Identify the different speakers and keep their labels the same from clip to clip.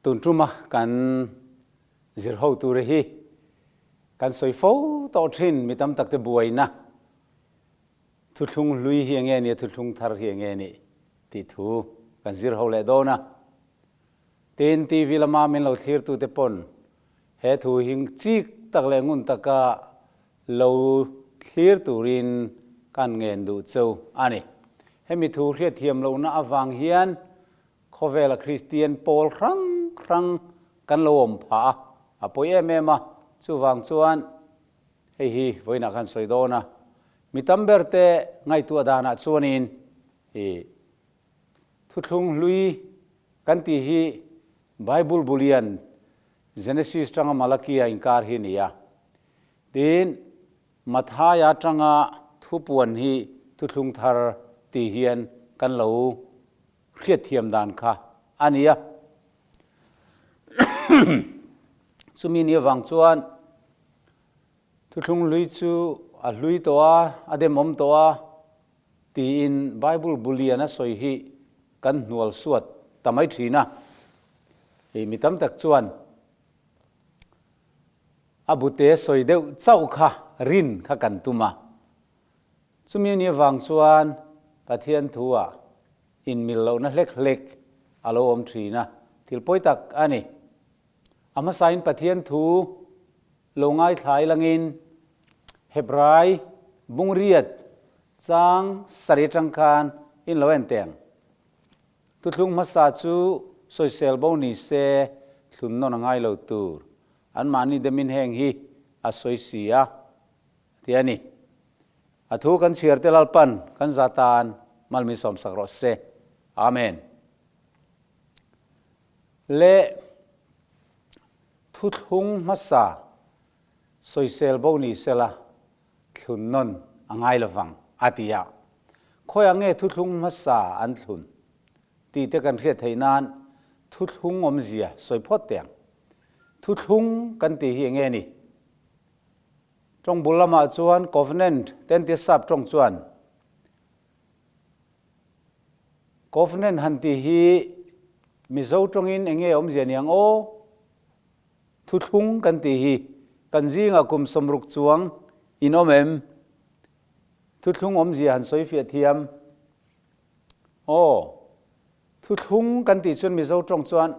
Speaker 1: tuần trung mà kan zir hậu tu hi kan soi phô to trin mi tam tak te buai na Thuthlung hlui hi nge ni Thuthlung thar hi nge ni ti thu kan zir hậu le do na ten TV lama min lo thlir tu te pon he thu hing chik tak le ngun taka lo thlir turin kan ngen du chau ani hemi thu hriat thiam lo na awang hian khovela Christian Paul rang kan lom pha apoi emema chuwang chuan hei hi voina kan soidona mitamberte ngai tu adana chuanin hi Thuthlung hlui kan ti hi Bible bulian Genesis tanga Malakia inkar hi nia tin mathaya tanga thupuan hi Thuthlung thar ti hian kan lo hriat thiam dan kha ania sumi ni wang chuan Thuthlung hlui chu a hlui towa ademom towa ti in Bible bulian a soi hi kan hnual suat tamai thina hi mitam tak chuan abute soi deuh chau kha rin kha kan tuma sumi ni wang chuan pathian thuwa in mil lo na hlek alo om thina thil poi tak ani ama sain pathian thu longai thlai langin hebrai bungriat chang sari tangkhan in lo enteng Thuthlung masa chu social bo ni se thlun no ngai lo tur an mani demin heng hi a soisia tiani athu kan chiar telal pan kan zatan malmi som sakro se amen le Thuthlung masa social bo ni sela thlun non angai lawang atia khoi ange Thuthlung masa an thlun ti te kan hriat theinan Thuthlung om zia soi phot teng Thuthlung kan ti hi nge ni trong bulama chuan covenant ten ti sap trong chuan covenant han ti hi Mizo trong in enge om zia niang o Thuthlung kan ti hi kan zinga kum somruk chuang inomem Thuthlung om zia han soi fiat thiam o Thuthlung kan ti chuan Mizo trong chuan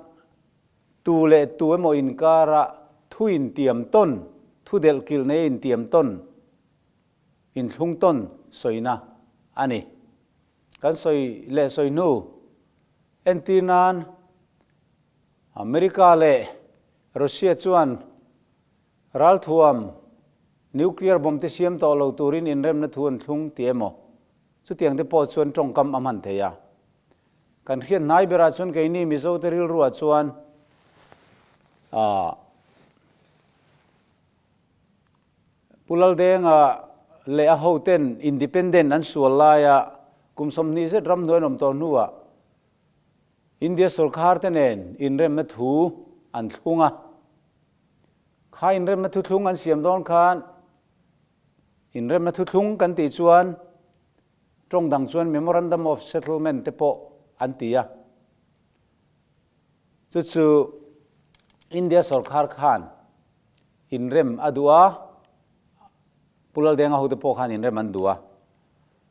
Speaker 1: tu le tu emo inkara thu in tiam ton thu del kil ne in tiam ton in thlung ton soina ani kan soi le soi nu entinan America le Russia chuan ral thuam nuclear bomb te siam to lo turin in rem na thuan thlung tiemo chu tiang te po chuan trong kam amhan theya kan khian nai bera chuan ke ni Mizo te ril ruwa chuan pulal denga le a hoten independent an sualaya kumsom ni se ram noinom to nuwa India sarkar tenen inrem na thu an thunga kha inrem na thu thung an siam don khan inrem na thu thung kan ti chuan trong dang chuan memorandum of settlement te po an tia chu India sarkar khan inrem adua pulal denga hote po khan inrem andua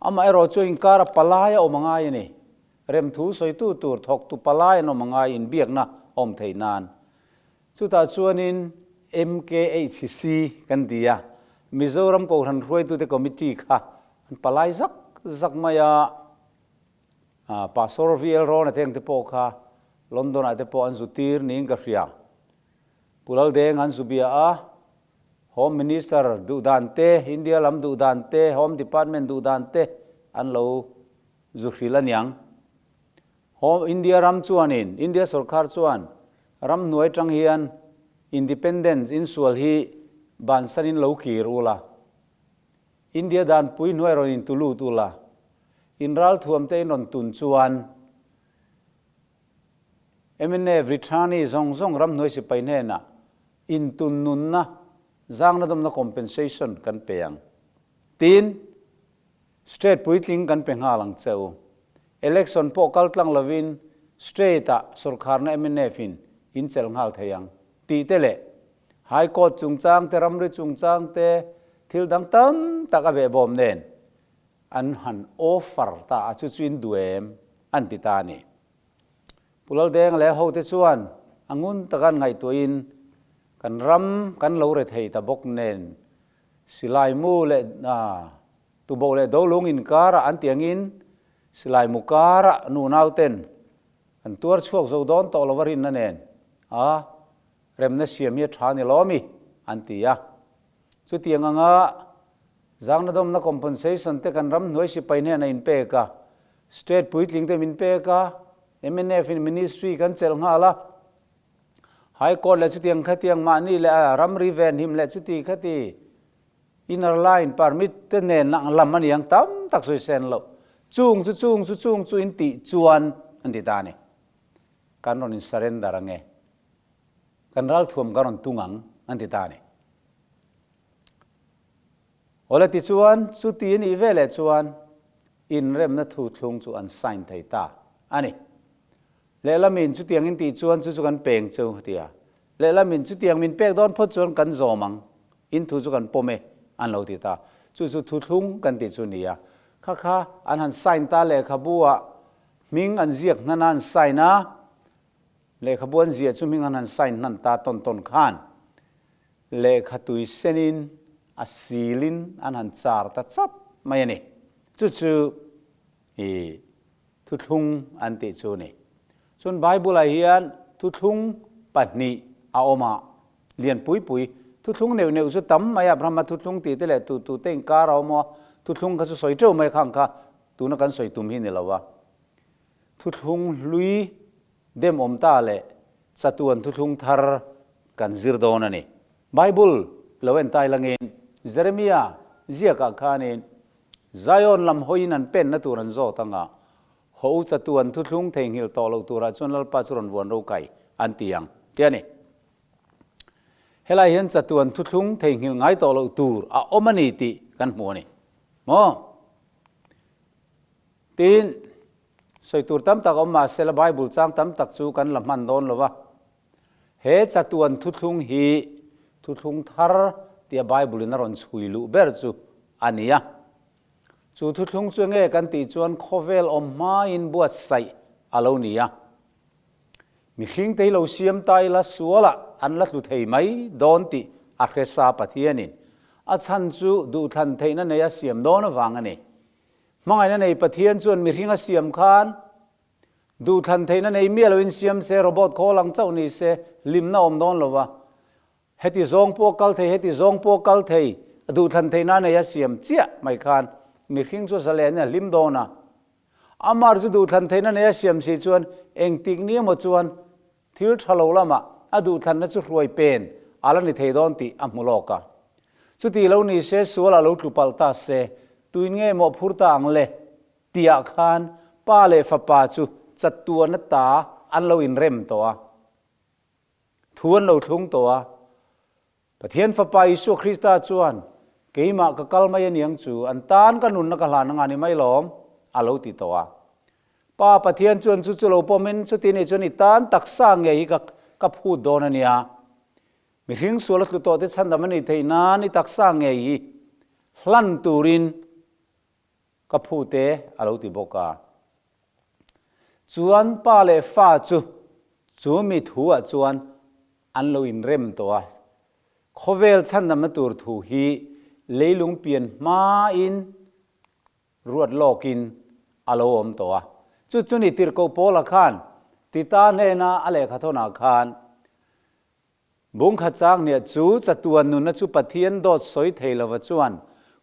Speaker 1: ama ero chu inkara palaya o mangai ni rem thu soi tu tur thok tu palaya no mangai in biak na om theinan chu ta chuanin MKHC kan dia Mizoram ko ran roi tu te committee kha an palai zak maya pasor VL ro na teng te po kha London ate po an zutir ning ka ria pulal deng an zubia a Home Minister du dante India lam du dante Home Department du dante an lo zuhrilan yang Home India ram chuanin India sarkar chuan ram nuai tang hian independence in sual hi bansanin lo ki rula India dan pui nuai ron in tulu tula inral thuam te non tun chuan emene Britannia zong ram nuai si paine na in tun nun na zang na dom na compensation kan peyang tin straight puitling kan penga lang cheu election po kaltlang lovin straight a sarkar na MNF in in chel ngal thayang ti te le high court chung chang te ramri chung chang te thil dang tam taka ve bom nen an han offer ta chu chuin duem an ti ta ni pulal deng le ho te chuan angun takan ngai tuin kan ram kan lo re thei ta bok nen silai mu le tu bo le do lung in kara an tiangin silai mu kara nu nauten an tuar chuak zo don to lowarin na nen rem na siam ye thani lomi an tia chu tiang anga zang na dom na compensation te kan ram noi si pai ne na in pe ka state puitling te min pe ka MNF in ministry kan chel nga la high court le chu tiang khatiang ma ni le ram riven him le chu ti khati inner line permit te ne nang lam an yang tam tak soi sen lo chung chu in ti chuan an ti ta ni kan ron in surrender ange kan ral thuam karon tungang an ti ta ni ola ti chuan chu ti ni ve le chuan in rem na Thuthlung chu an sign thei ta ani le lamin chu tiang in ti chuan chu kan peng chu tia le lamin chu tiang min pek don phot chuan kan zomang in thu chu kan pome an lo ti ta chu Thuthlung kan ti chu nia kha an han sign ta le khabua ming an ziak nan an sign na le khabuan zia chu ming an sign nan ta ton khan le khatui senin asilin an han char ta chat mai ani chu Thuthlung an ti chu ni chun Bible a hian Thuthlung patni a oma lian pui Thuthlung neu chu tam maya brahma Thuthlung ti te le tu teng ka ra mo Thuthlung ka chu soi treu mai khang kha tu na kan soi tum hi ni lawa Thuthlung hlui dem om ta le chatuan Thuthlung thar kan zir don ani Bible loen tai langin Jeremiah zia ka khanin Zion lam hoin an pen na turan zo tanga ho chatuan Thuthlung theng hil to lo tura chun lal pa churon won ro kai an tiang tiani helai hian chatuan Thuthlung theng hil ngai to lo tur a omani ti kan hmu ni mo tin soi tur tam tak oma sel Bible chang tam tak chu kan lam man don lowa he chatuan Thuthlung hi Thuthlung thar tia Bible in ron chui lu ber chu ania chu Thuthlung chu nge kan ti chuan khovel om ma in buat sai alo nia mi hling te lo siam tai la suala an la thu thei mai don ti a khresa pathianin a chan chu du than theina neya siam don awang ani mangai na nei pathian chuan mi hringa siam khan du than theina nei mi aloin siam se robot kholang chau ni se limna om don lowa heti zong po kal thei du than theina neya siam chia mai khan mi hring chu zalen na lim dona amar chu du than theina neya siam si chuan eng tik ni mo chuan thil thalo lama adu than na chu roi pen alani thei don ti amuloka chu ti lo ni se suala lo tlupal ta se tuin nge mo phurta angle tia khan pa le fa pa chu chatuan na ta an lo in rem to a thuan lo thung to a pathian fa pa Isu Krista chuan keima ka kalmai aniang chu an tan ka nun na ka hlan nga ni mai lom alo ti to a pa pathian chuan chu lo pomin chu ti ni chuan i tan taksa nge hi ka phu don ania mi hring suala tu to te chandam ani theina ni taksa nge hi hlan turin ka phu te alo ti boka chuan pa le fa chu mi thu a chuan an lo in rem to a khovel chandam na tur thu hi leilung pian ma in ruat lokin alo om to a chu ni tir ko pola khan ti ta ne na ale khathona khan bung kha chang ne chu chatuan nu na chu pathian dot soi theilawa chuan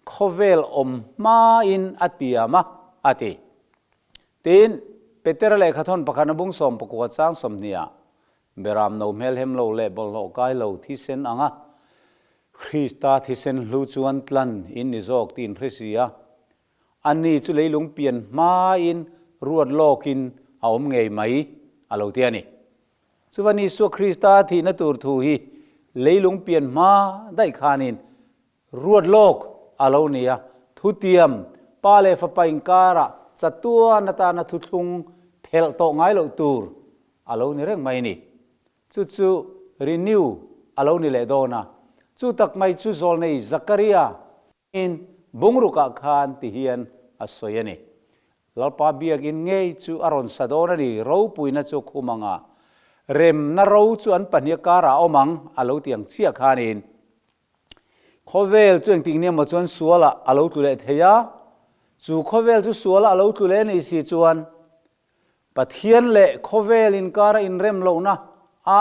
Speaker 1: khovel om ma in atiama ati tin peter le khathon pakhana bung som pakwa chang som nia beram no mel hem lo le bol lo kai lo thi sen anga Krista thi sen hlu chuan tlan in ni jok tin Khresia ani chu leilung pian ma in ruat lokin aom ngei mai alo tiani chuwani Isu Krista thi na tur thu hi leilung pian ma dai khanin ruat lok alo nia thutiam pale fa pain kara chatua na ta na Thuthlung phel to ngai lo tur alo ni reng mai ni chu renew alo ni le do na chu tak mai chu zol nei Zakaria in bungruka khan ti hian asoyani lalpa biak in ngei chu aron sadona ni ro puina chu khumanga rem na ro chu an pahnia kara omang alo tiang chia khanin khovel chu engting ne ma chuan suala alo tu le theya chu khovel chu suala alo tu le nei si chuan pathian le khovel in kara in rem lo na a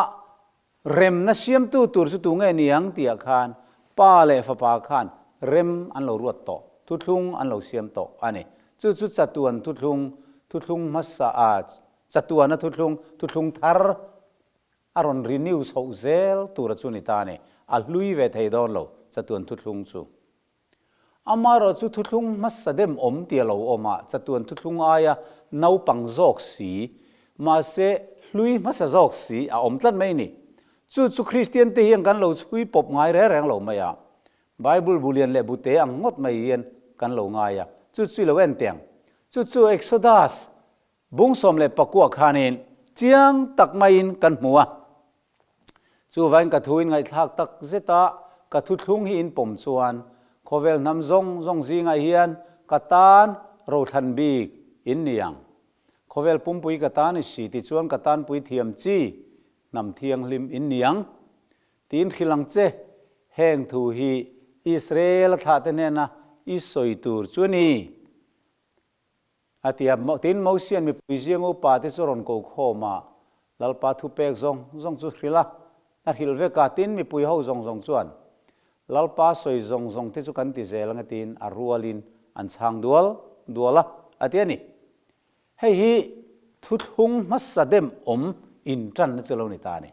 Speaker 1: rem na siam tu tur chu tu nge niang tia khan pa le fa pa khan rem an lo ruat to Thuthlung an lo siam to ani chu chatuan Thuthlung masa a chatuan Thuthlung thar aron renew so zel tur chu ni ta ne a hlui ve thei don lo chatuan Thuthlung chu amaro chu Thuthlung masa dem om tia lo oma chatuan Thuthlung aya nau pang jok si ma se hlui masa jok si a om tlan mai ni chu Christian te hiang kan lo chui pop ngai re reng lo maya Bible bulian le bute ang ngot mai yen kan lo ngaya chu lo en tiang chu Exodus bung som le pakua khanin chiang tak mai in kan hmuwa chu vain ka thuin ngai thak tak zeta ka Thuthlung hi in pom chuan khovel nam zong zinga hian katan ro than bik in niang khovel pumpui katan si ti chuan katan pui thiam chi nam thiang lim in niang tin khilang che heng thu hi Israel thate ne na isoi tur chuni atia tin mosian mi puiziang o pa te choron ko khoma lalpa thu pek zong chu thrila a hil ve ka tin mi pui ho zong chuan lalpa soi zong te chu kan ti zelang tin a rualin an chang duala atiani hei hi Thuthlung masadem om in tran na chelo ni ta ni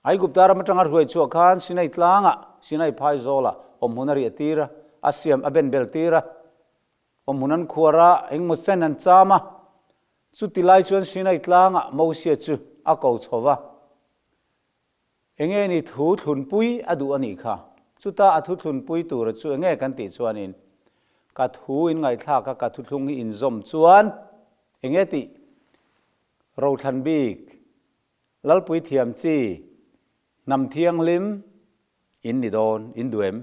Speaker 1: ai guptara matangar huai chu khan sinai tlanga sinai phai zola om hunari atira asiam aben bel tira om hunan khuara engmo chen an chama chu tilai chuan sinai tlanga mosia chu a ko chowa enge ni Thuthlun pui adu ani kha chuta a Thuthlun pui tur chu enge kan ti chuanin ka thu in ngai thla ka Thuthlung in zom chuan enge ti ro than bik lalpui thiam chi nam thiang lim in ni don in duem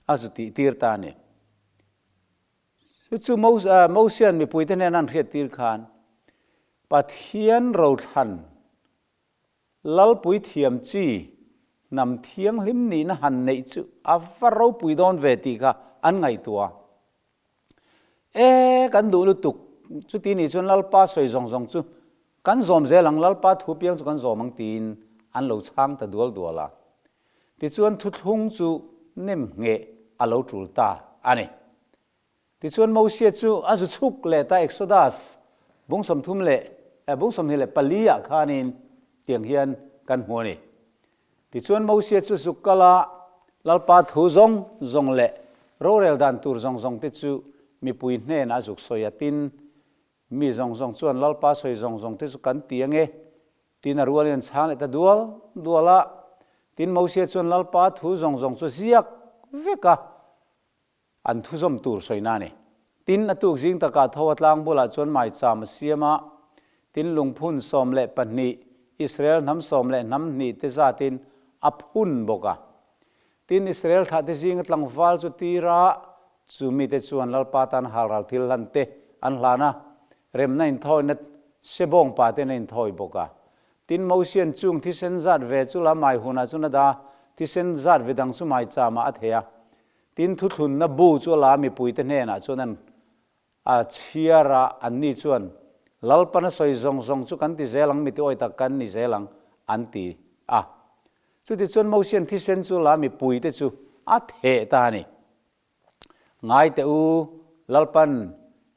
Speaker 1: azuti tir ta ne chu mosian mi pui te ne nan hriat tir khan pathian ro than lalpui thiam chi nam thiang lim ni na han nei chu avaro pui don ve ti ka an ngai tua kan du lu tuk chu ti ni chun lalpa soi zong chu kan zom zelang lalpa thu piang chu kan zomang tin an lo chang ta duala ti chuan Thuthlung chu nem nge alo tul ta ani ti chuan mosia chu azu chuk le ta Exodus bungsom thum le bungsom hi le palia khanin tiang hian kan hmoni ti chuan mosia chu sukala lalpa thu zong le rorel dan tur zong te chu mi pui hne na zuk soyatin mi zong chuan lalpa soi zong te chu kan tiange tin arualian chang le ta duala tin mosia chuan lalpa thu zong chu ziak veka an thu zom tur soina ne tin atuk jing taka thawatlang bola chuan mai cham siama tin lungphun som le panni Israel nam som le nam ni te zatin aphun boka tin Israel tha te jing tlang wal chu tira chu mi te chuan lalpa tan halral thil han te an hlana rem nain thoi na sebong pa te nain thoi boka tin mosian chung thi sen zat ve chu la mai huna chu na da thi sen zat ve dang chu mai chama athea tin Thuthlun na bu chu la mi pui te ne na chuan a chiara anni chuan lalpana soi zong chu kan ti zelang mi ti oi tak kan ni zelang anti chu ti chuan mosian thi sen chu la mi pui te chu a the ta ni ngai te u lalpan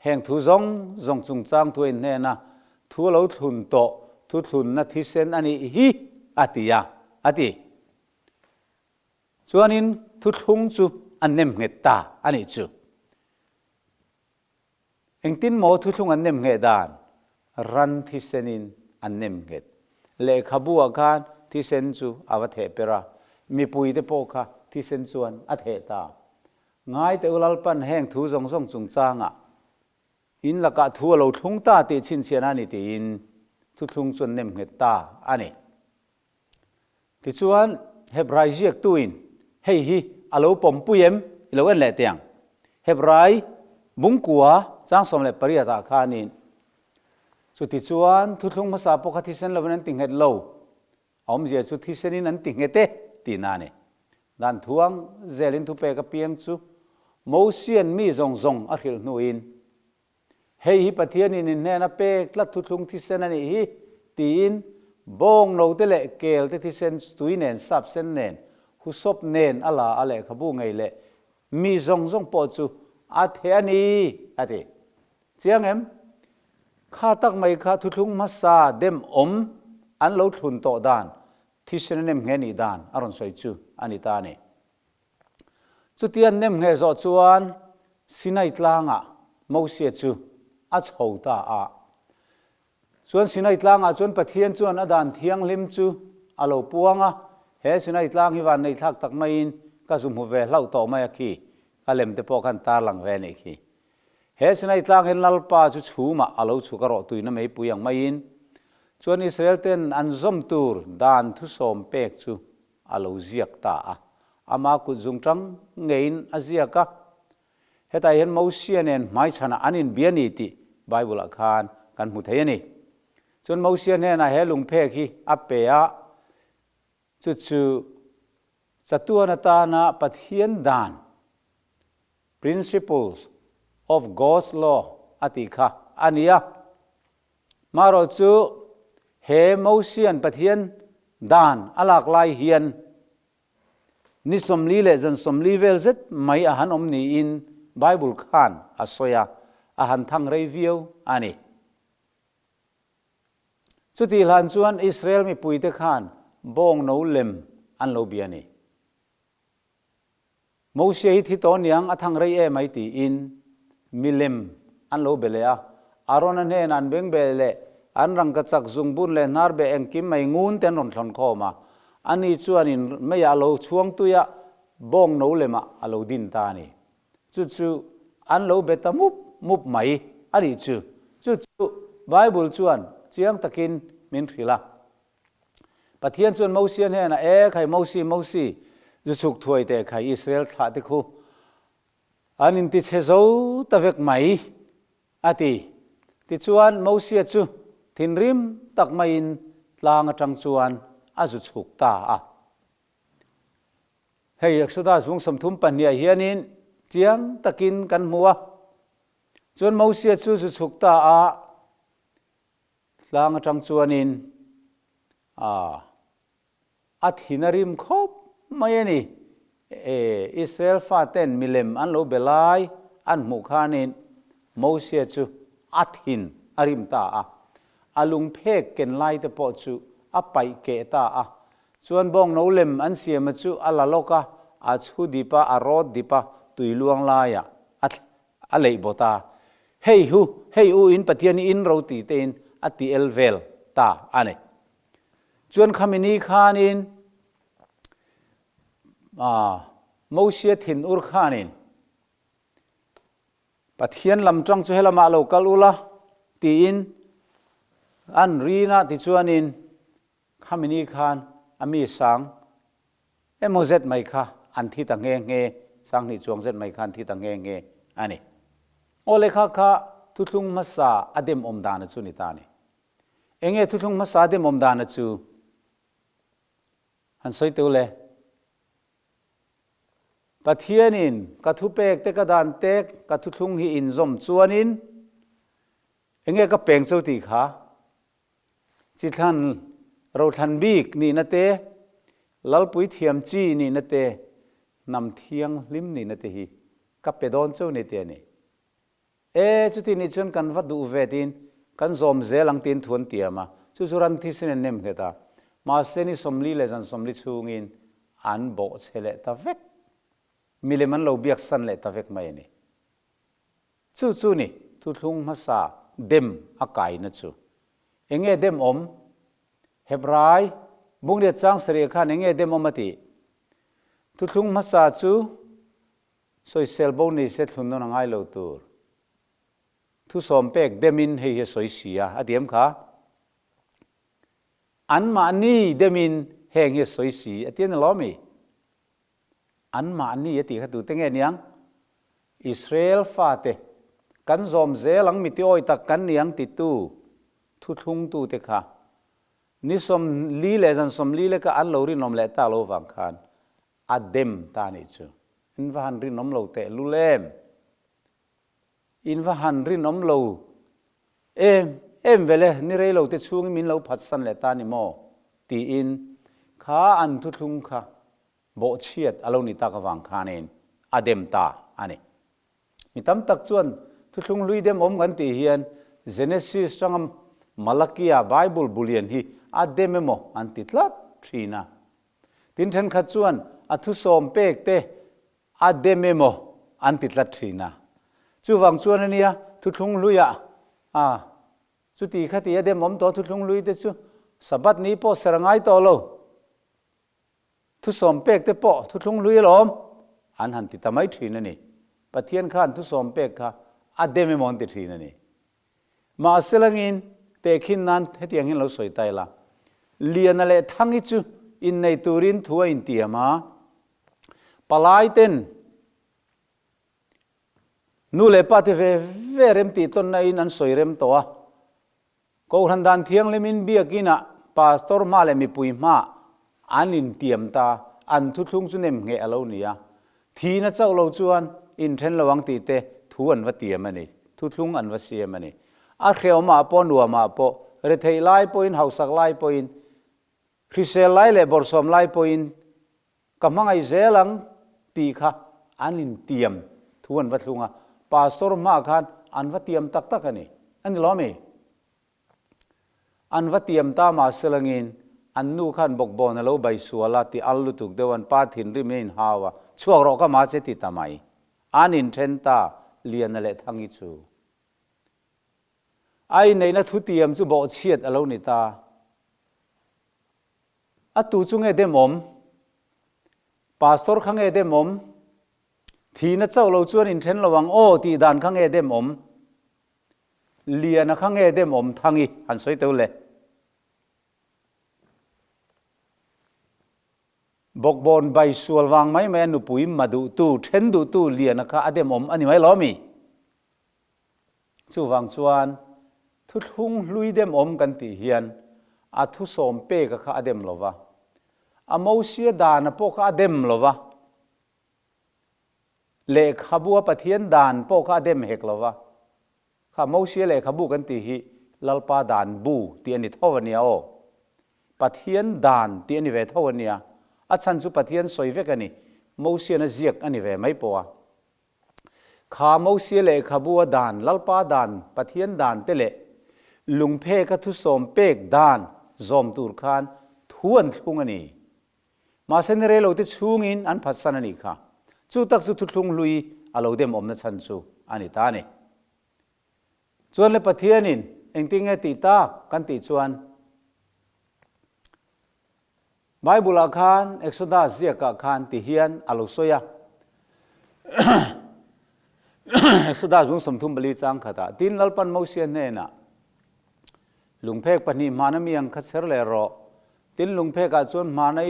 Speaker 1: heng thu zong chung chang thu in ne na thu lo thun to Thuthlun na thi sen ani hi ati chuanin Thuthlung chu an nem nge ta ani chu engtin mo Thuthlung an nem nge dan ran thi senin an nem nge le khabu khan thi sen chu awa the pera mi pui te po kha thi sen chuan a the ta ngai te ulalpan heng thu zong chung changa in laka thu lo thung ta te chin chian ani te in Thuthlung chuan nem nge ta ani ติชวนเฮบรายเจียกตุยนเฮฮีอโลปมปุยมอิโลเอนเลเตียงเฮบรายบุงกัวจางสมเลปริยตาคานินสุดที่ชวนทุกภาษาปกติเส้นเรานั้นติงเฮดโลอมเจียสุดที่เส้นนั้นติงเฮเตตีนานี่ด้านทวงเจลินทุเปกับเปียงจูโมเซียนมีซงอาคิลนูอินเฮฮิปะเทียนินเนนะเปกลัดทุกที่เส้นนั้นอีตีนบงโนเตเลเกลเตที่เส้นตุยเนนซับเส้นเนนหุศพเนนอะไรอะไรขบูไงเลมีซงปอจูอาเทียนีอาทิเจียงเอ็มข้าตักไม่ข้าทุกมาซาเดมอันเราทุนโตดานที่เส้นเนมเงนีดานอารอนสวยจูอันนี้ตานี่จุดที่เนมเงจอจวนสินัยตลางอ่ะมอเสียจูอัจฉริตาส่วนสินัยตลางอ่ะจวนปะเทียนจวนอดานเทียงลิมจูอโลปวงอ่ะเฮสินัยตลางฮิวันในทักตักไม่อินก็ซุมหัวเวลเล่าต่อมาอยากขี้ก็เล่มเตปอกันตาหลังเวนี่ขี้เฮสินัยตลางเห็นนัลปาจุชูมาอโลชูกระโรตุยนั่นไม่ปุยังไม่อินส่วนอิสราเอลเต็นอันซอมตูร์ดานทุสมเปกจูอโลเจียกตาอามากุจุงจังเงินอาเจียกะเฮตาเห็นมูเซียนเองไม่ชนะอันนี้เบียนิติไบเบิลคานกันมุทัยนี่ส่วนมูเซียนเองนะเฮลุงเพกีอัปเปยะจู่ๆจัตุวนตานะปะเทียนดาน principles of God's law อติค่ะอันนี้มารอจู่เฮมูเซียนปะเทียนดานอลักไลเฮียนนิสมลีเลจันสมลีเวลเซตไม่อาหารนี่อินไบเบิลคานอาศัยอาหารทางรีวิวอันนี้สุดที่หลังจวนอิสราเอลมีปุยเตคานบงโนเลมอันโลบียนี่มูเซียที่ตอนยังทางรีเอไม่ตีอินมิเลมอันโลเบเลออารอนนั่นเองอันเบงเบเลอันรังกัจจซุงบุญเลนาร์เบเอ็งกิมไม่งูนเต็นรอนทอนเข้ามาอันนี้ชวนอินไม่อยากเราช่วงตัวยะบงโนเลมอันโลดินตานี่จู่ๆอันโลเบตามุบไม่อันนี้จู่ๆไบเบิลชวนเจียงตะกินมินขีละปะเทียนชวนมูเซียนเฮนะใครมูซีจะสุกถวยแต่ใครอิสราเอลขาดที่คูอันนี้ติดเชโซตะเวกไม่อาทิติดชวนมูเซียจู่ทินริมตักไม่อินลางจังชวนอาจุสุกตาเฮียสุดาสวงสมทุมปัญญาเฮียนินเจียงตะกินกันมัวชวนมูเซียจู่จุสุกตาลางจังชวนอินอัฐินริมคบไม่นี่อิสราเอลฟาเตนมิเลมอันโลเบลายอันมุขานินมูเซียจูอัฐินอริมตาอาลุงเพกเกนไลเตปอจูอไปเกตาส่วนบงโนเลมอันเสียมจูอัลลโลกะอาชูดิปะอารอดดิปะตุยลวงลายอะไรบตาเฮยูอินปะเทียนอินเราตีเตนอติเอลเวลตาอันนี้จวนคำนี้ขานินมูเซียถินอุรขานินปะเทียนลำจังจุเฮลมาโลกัลุละตีอินอันรีนาติจวนินคำนี้ขานอามีสังโมเซตไม่ค่ะอันที่ตั้งเงสังนี่จวงเซตไม่คันที่ตั้งเงอันนี้โอเลค่ะทุลุงมาซาอเดมอมดานจูนิตานี่เองทุลุงมาซาอเดมอมดานจูอันสวยตัวเลยปะเทียนินกระทุเปกเตกระดานเตกกระทุทุงฮีอินซอมจวนินเองก็เป่งสุติขาจิทันเราทันบีกนี่นะเตลัลปุยเทียมจีนี่นะเตนำเทียงลิมนี่นะเตฮีกับเปดอนเจ้านี่เตนี่จุดที่นี่จนกันวัดดูเวตินกันซอมเซลังตินทวนเตียมาสุรันทิสินเนมเกตามาเซนิสมลีเลจันสมลีชูงินอันโบเชเลตาเวกมิเลมันเราเบียกสันเลตาเวกไม่นี่จู่นี่ทุลุงมาซาเดมอากายนะจู่เองเดมอมเฮบรายบุงเดียจังสเรียขันเองเดมอมติทุลุงมาซาจู่สวยเซลโบนี่เซตุนนงไงเลวตัวทุสมเปกเดมินเฮียสวยเสียอดียมค่ะอันมานี่เดมิน แหงเหี้ยสวยสีเตี้ยนล้อมีอันมาอันนี้ตีขัดดูเต็งเงี้ยยังอิสราเอลฟาเตกันซอมเซลังมิติโอยตักกันเนียงติตูทุทุงตูเตค่ะนี่สมลีเลจันสมลีเลก็อันโลรินอมเลตาโลวังคานอัดเดมตานิจูอินว่าหันรินอมโลเตลุเลมอินว่าหันรินอมโลเอ็มเวลนี่เรโลเตช่วงมินโลพัดสันเลตานิโมตีอินข้าอันทุทุงค่ะโบเชียดอโลนิตากวังคานเองอัดเดมตาอันนี้มีตั้มตักจวนทุทุงลุยเดมอมกันตีเฮียนเจเนซิสจังมาลักียาไบเบิลบุเลียนฮีอัดเดมโมอันติดลัดทรีนะตินเทนขัดจวนอัทุสอมเปกเตอัดเดมโมอันติดลัดทรีนะจู่วังจวนนี่ทุทุงลุยจู่ตีขัดตีเดมอมตัวทุทุงลุยเตจู่สบัดนี้พอสระไงตัวโลทุสอมเปกเตปอทุทุงลุยหลอมอันหันติดทำไมทรีนะนี่ปะเทียนข้านทุสอมเปกค่ะอัดเดมโมอันติดทรีนะนี่มาเสลังอินเตคินนั้นให้ที่ยังเห็นเราสวยใจละเลียนอะไรทั้งอิจูอินในตูรินทัวอินเตียมาปลายเต้นนู่เลปาที่เวเรมตีต้นในนั้นสวยเรมตัวก็ทันดันเทียงเลมินเบียกินะปาสตอร์มาเลมิปุยมาอันอินเตียมตาอันทุกทุงจุนเอ็มเงอโลเนียทีน่าเจ้าเราจวนอินเทนระวังตีเตทวนวัดเตียมันนี่ทุกทุงอันวัดเสียมันนี่อาเขียวมาปอนัวมาปอเรทัยไล่ปอยน์เฮาสักไล่ปอยน์คริสเซลไล่เล่บอร์สอมไล่ปอยน์กำมังไอเซลังตีค่ะอันอินเตียมทวนวัดลุงปาสตอร์มาคันอันวัดเตียมตักกันนี่อันนี้ล้อมีอันวัดเตียมตามาเสลังอินอันนู้ขันบกบอลแล้วใบสัวลาติอัลลุตุกเดวันปาถินริมินฮาวะช่วงเราก็มาเจติตามัยอันอินเทนตาเลียนนั่นแหละทั้งอิจูไอ้ในนัทุติยมจูบอกเชียดอโลนิตาอัตุจุงเอเดมอมปาสตอร์ขังเอเดมอมทีนัทเจ้าเราชวนอินเทนระวังโอตีดานขังเอเดมอมเลียนขังเอเดมอมทั้งอีหันสวยตัวเลยบอกบอลใบสัววังไม่แม่นุปุยมาดูตู้เทนดูตู้เลียนนะคะอเดมอมอันนี้ไม่ล้อมีจูวังชวนทุกทุ่งลุยเดมอมกันตีเฮียนอาทุสอมเปกข้าเดมลวะอาโมเสียดานปกข้าเดมลวะเล็กขบัวปะเทียนดานปกข้าเดมเฮกลวะข้าโมเสียเล็กขบุกันตีฮีลลปาดานบูตีอันนี้เท่าวันนี้โอปะเทียนดานตีอันนี้เวทเท่าวันนี้อาชันจุปะเทียนสวยเวกันนี่โมเสียนเจียกอันนี้เวไม่ปวะข้าโมเสียเล็กขบัวดานลลปาดานปะเทียนดานเตเล่ลุงเพกทุสอมเปกดานจอมตูร์คานทวนทุงอันนี้มาเส้นเรโลติชุงอินอันพัฒนานี่ค่ะจูตักจูทุงลุยอารมณ์เดมอมนัชันจูอันนี้ตานี่ชวนเลปะเทียนินเองติงเอติตากันติชวนไบเบิลอาคารเอ็กโซดัสเซียกอาคารติเฮียนอารมณ์สวยเอ็กโซดัสบุ้งสมทุมบริจังขดาดินลัลปันโมเซียนเนน่ะลุงเพกปนีมานะมียังคัดเสรเลรอตินลุงเพกอาจวนมาใน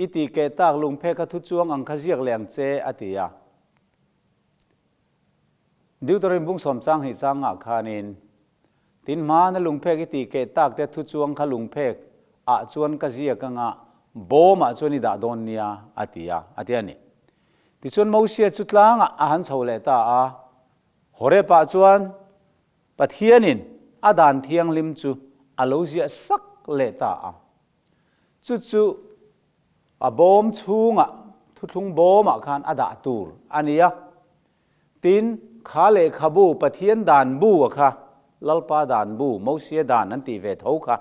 Speaker 1: อิติเกตากลุงเพกทุจวงอังคเจียกแหลงเจอติยาดิวตริมบุ้งสมจังหิจังอาคานินตินมานะลุงเพกอิติเกตากแต่ทุจวงขลุงเพกอาจวนกเจียกังอาโบมาจวนิดาดอนเนียอติยานี่ติจวนมูเสียจุดลางอาหันชาวเลตาอาฮอเรปาจวนปะเทียนินอาดานเทียงลิมจูอโลเจียสักเลตาจู่อาบอมชุงทุทุงบอมคันอาดาตูร์อันนี้ตินขาเลขบูปะเทียนดานบูค่ะลัลปาดานบูมูเสียดานนันติเวทเอาค่ะ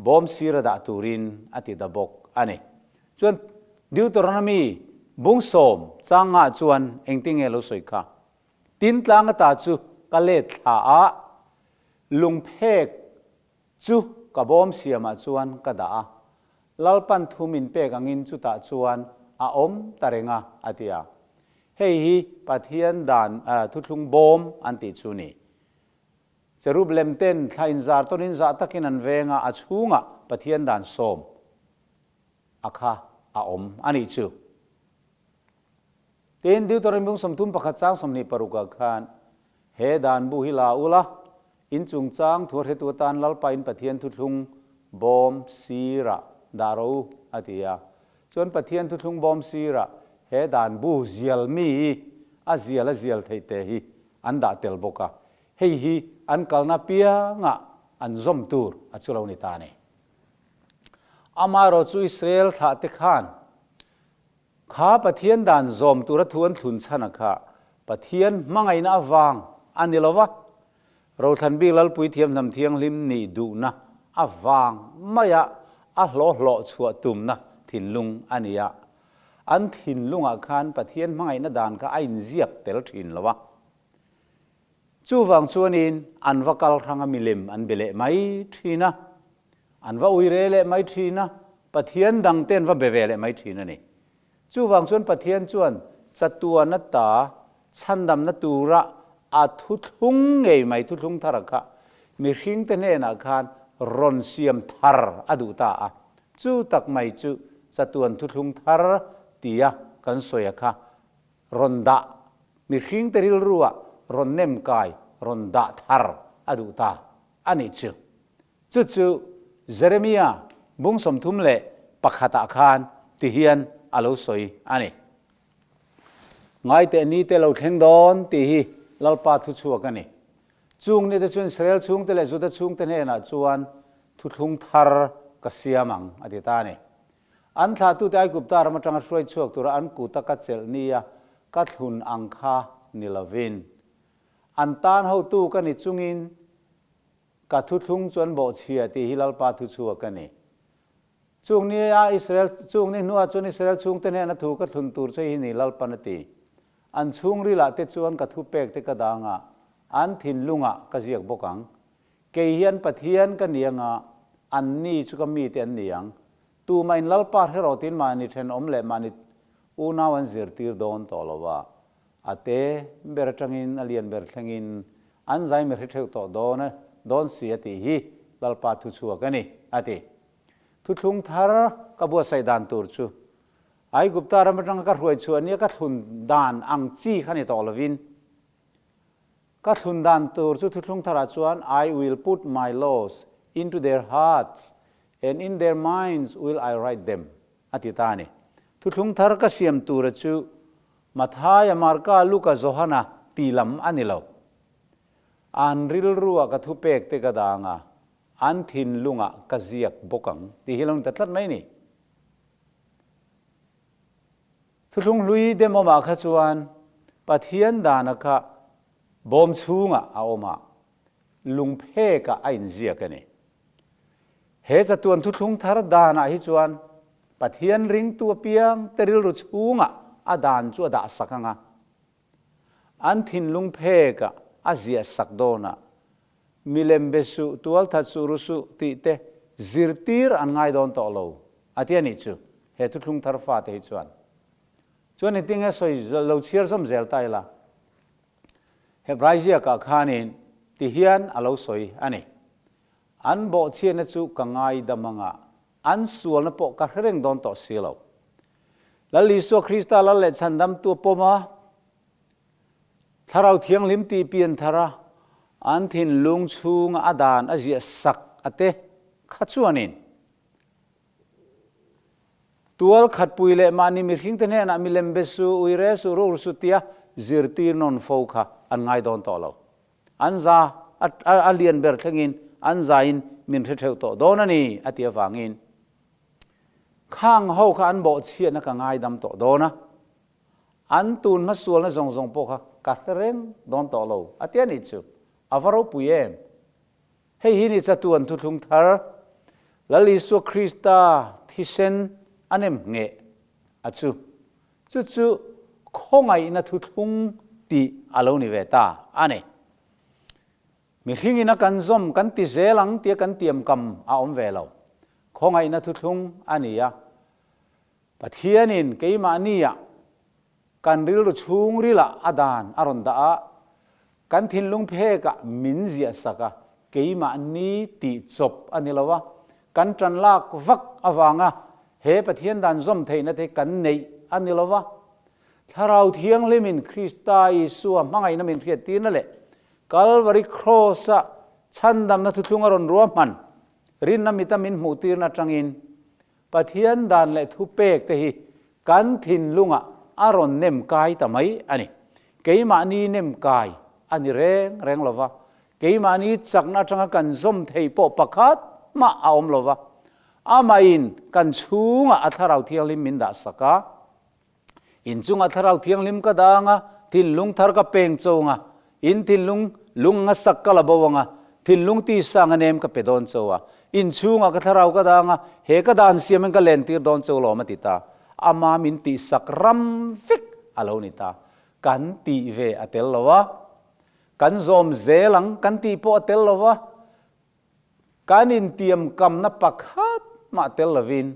Speaker 1: บอมซีระดาตูรินอติดาบกอันนี้ส่วนดิวตรนามีบุ้งสมจางอาจวนเองติงเอลสวยค่ะตินตลางตาจูกะเลตาลุงเพกจูกะบอมเสียมาจวนกะดาลัลปันทุมินเปกังอินจุตาจวนอาอมตะเรงาอติยาเฮฮีปะเทียนดานทุทุงบอมอันติจูนีเจรูบเลมเต้นทาอินซาร์ต้นินซาตะกินันเวงาอาชูงะปะเทียนดานสม akha a om ani chu tin diu torim bung somthum pakhat chang somni paruka khan he dan bu hi la ula in chung chang thur he tu tan lalpa in pathian Thuthlung bom sira daro atia chon pathian Thuthlung bom sira he dan bu zial mi a zial thei te hi an da tel boka hei hi an kalna pia nga an zom tur a chulo ni ta ne amaro chu Israel tha te khan kha pathian dan zom tura thuan thun chana kha pathian mangai na awang anilowa ro than bi lal pui thiam nam thiang lim ni du na awang maya a hlo chua tum na thinlung ania an thinlunga khan pathian mangai na dan ka ain ziak tel thin lawa chu wang chuanin an vakal thanga milim an bele mai thina an va uire le mai thina pathian dang ten va bevele mai thina ni chu wang chuan pathian chuan chatua na ta chandam na tura a Thuthlung ngei mai Thuthlung tharaka mi hring te ne na khan ron siam thar adu ta a chu tak mai chu chatuan Thuthlung thar tia kan soya kha ron da mi hring te ril ruwa ron nem kai ron da thar adu ta ani chu chu Jeremiah bung somthum le pakhata khan ti hian alo soi ani ngai te ni te lo thleng don ti hi lalpa thu chu ka ni chung ni te chun Israel chung te le zu te chung te ne na chuan Thuthlung thar ka siamang ati ta ni an tha tu te ai gup tar ma tang hroi chuak tura an ku ta ka chel nia ka thlun angkha nilavin an tan ho tu ka ni chungin ka Thuthlung chuan bo chia ti hi lalpa thu chu ka ni chung ni a Israel chung ni nuwa chun Israel chung te ne na thu ka thlun tur chei hi ni lalpa na ti an chung ri la te chuan ka thu pek te ka danga an thinlunga ka ziak bokang ke hian pathian ka nianga an ni chu ka mi te an niang tu main lalpa hero tin mani then om le mani una wan zir tir don to lowa ate ber tangin alien ber thlengin an zai mer theu to don si ati hi lalpa thu chu ka ni ati Thuthlung thar ka bu sai dan tur chu ai gupta ramatang ka ruai chu ania ka thun dan ang chi khani to lovin ka thun dan tur chu Thuthlung thara chuan I will put my laws into their hearts and in their minds will I write them ati ta ni Thuthlung thar ka siam tur chu mathaya marka luka zohana tilam anilo an ril ruwa ka thu pek te ka danga an thinlunga ka ziak bokang ti hilong tatlat mai ni Thuthlung hlui demo ma kha chuan pathian dana kha bom chunga a oma lungphe ka ain zia ka ni he chatuan Thuthlung thar dana hi chuan pathian ring tu piang teril ru chunga a dan chu da sakanga an thinlung phe ka a zia sakdona milem besu tual thatsurusu ti te zirtir an ngai don to lo atiani chu he Thuthlung thar fa te hi chuan chuan ni tinga soi lo chiar som zel tai la Hebraizia ka khanin ti hian alo soi ani an bo chien na chu ka ngai damanga an sual na po ka reng don to silo la li so Krista la le chandam tu poma tharau thiang lim ti pian thara an thinlung chung adan azia sak ate khachuanin tual khat puile mani mi hring te ne na mi lembe su uire su ro su tia zirtir non fokha an ngai don to lo anja alien ber thangin anjain min theu to donani atia wangin khang ho kha an bo chia na ka ngai dam to dona an tun ma sual na zong po kha ka reng don to lo atia ni chu avaro puyem hei hi ni chatuan Thuthlung thar lali su Krista thisen anem nge achu chu khongai na Thuthlung ti alo ni veta ane mi hingina kan zom kan ti zelang tia kan tiam kam a om velo khongai na Thuthlung ania pathianin keima ania kan ril ru chung rila adan aron da a kan thinlung phe ka min zia saka keima ni ti chop anilawa kan tran lak vak awanga เฮปะเทียนดันซอมเทนะเทกันในอันนี้ละวะถ้าเราเทียงลิมินคริสต์อิสุมังไงนะมินเทียตีนั่นแหละกัลวาริครอสชันดำนะทุกงอรอนรวมมันรินนามิตามินหูตีนะจังอินปะเทียนดันและทุเปกเตหิกันทินลุงอารอนเนมกายทำไมอันนี้เกี่ยมานีเนมกายอันนี้แรงละวะเกี่ยมานีจักนะจังกันซอมเทปปะคัดมาเอาอมละวะอามาอินกันชูงอัทเราเทียงลิมินดาสกาอินจุงอัทเราเทียงลิมกระดางทินลุงทาร์กเปงโจงอินทินลุงสักกะละบวงทินลุงตีสังเนมกับเปดอนโจอินชูงอัทเรากระดางเฮกระดานเสียมันก็เลนตีดอนโจโลมาติตาอามามินตีสักรัมฟิกอโลนิตากันตีเวอเตลละวะกันซอมเซลังกันตีโปอเตลละวะกันอินเตียมกำนับปักฮัดมาเตลลวิน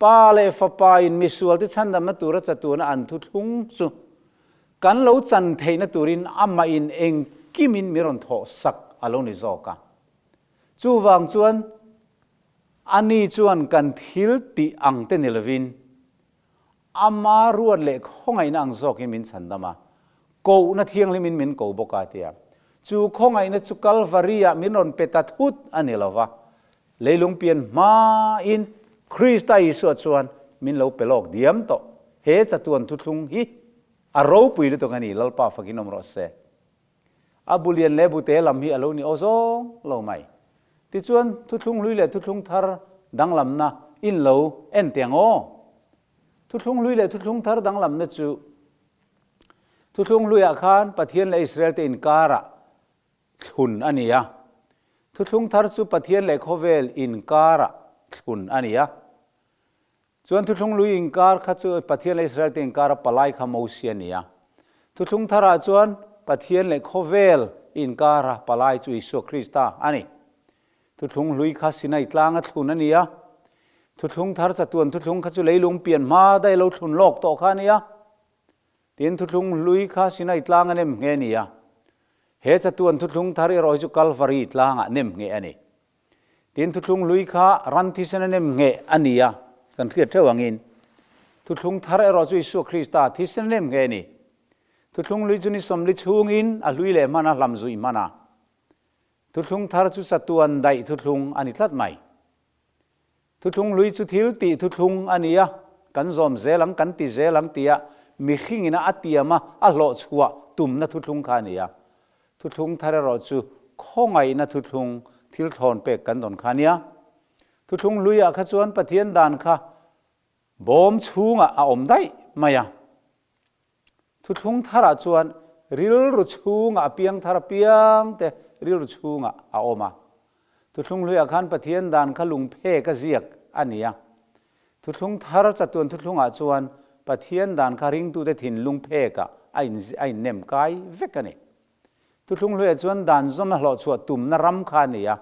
Speaker 1: ปาเลฟปาอินมิสวลที่ฉันดำมาตัวรัชตัวนั้นอันทุทุงสุกันเราจันเทนตุรินอามาอินเองกิมินมิรอนทอสักอารมณ์นิจอกะจูวังจวนอันนี้จวนกันทิลติอังเตนิลวินอามารวดเล็กห้องไอ้นางจอกมินฉันดำมากูนัดเที่ยงลิมินกูบกาเตียจูห้องไอ้นัดจูกัลวารียมิรอนเปตัทุดอันนี้ละวะเลยลุงเปลี่ยนมาอินคริสต์อิสุชวนมินเราเปลอกเดียมโตเฮจัตวนทุทุงฮีอารมณ์ปุยลุตกันนี่ลลปาฟักินอมรสเซอาบุเลียนเลบุเตลัมฮีอารมณ์นี่โอโซเราไม่ที่ชวนทุทุงลุยเลทุทุงทาร์ดังลำนะอินเราเอ็นเตียงโอทุทุงลุยเลทุทุงทาร์ดังลำนะจูทุทุงลุยอาคารปะเทียนเลอิสราเอลเตอินการะทุนอันนี้ยะทุกทาร์สุปเทียนเล็กโฮเวลอินการะคุณอันนี้อะส่วนทุกลุยอินการขัดสุปเทียนอิสราเอลอินการะปลายขโมยเสียนี่อะทุกทาร์ส่วนปเทียนเล็กโฮเวลอินการะปลายจุอิสุคริสต์อันนี้ทุกลุยข้าสินัยตลางทุนอันนี้อะทุกทาร์จัตุนทุกขัดสุเลยลุงเปลี่ยนมาได้เราทุนโลกโตข้านี่อะทีนทุกลุยข้าสินัยตลางอันนี้เงี้ยนี่อะเฮจัตุนทุทุงทาริรอยจุกัลฟารีตลางเนมเงอันนี้ทีนทุทุงลุยข้ารันทิสนเนมเงอันนี้กันเครียดเท่าวังอินทุทุงทาริรอยจุอิสุคริสต์ทิสนเนมเงนี่ทุทุงลุยจุนิสมลิชุงอินอลุยเลมานะลำจุอิมานะทุทุงทาร์จุสัตวนได้ทุทุงอันนี้ทัดไม่ทุทุงลุยจุทิลติทุทุงอันนี้กันซอมเซลังกันติเซลังตีมีขิงอินะอัตติยมาอัลโลชัวตุมนะทุทุงขานี่ทุทุงทาร์รอจูข้องไงนะทุทุงทิลทอนเปกกันตอนขานี้ทุทุงลุยขจวนปะเทียนดานค่ะบอมชูงอมได้ไหมทุทุงทาร์จวนริลรุชูงเปียงทาร์เปียงแต่ริลรุชูงอมทุทุงลุยขันปะเทียนดานค่ะลุงเพกเสียกอันนี้ทุทุงทาร์จัตุนทุทุงจวนปะเทียนดานค่ะริงตูเดถินลุงเพกไอเนมกายเวกันนี่ทุกลุยจวนดันซอมหล่อชัวตุ่มนรำคานี่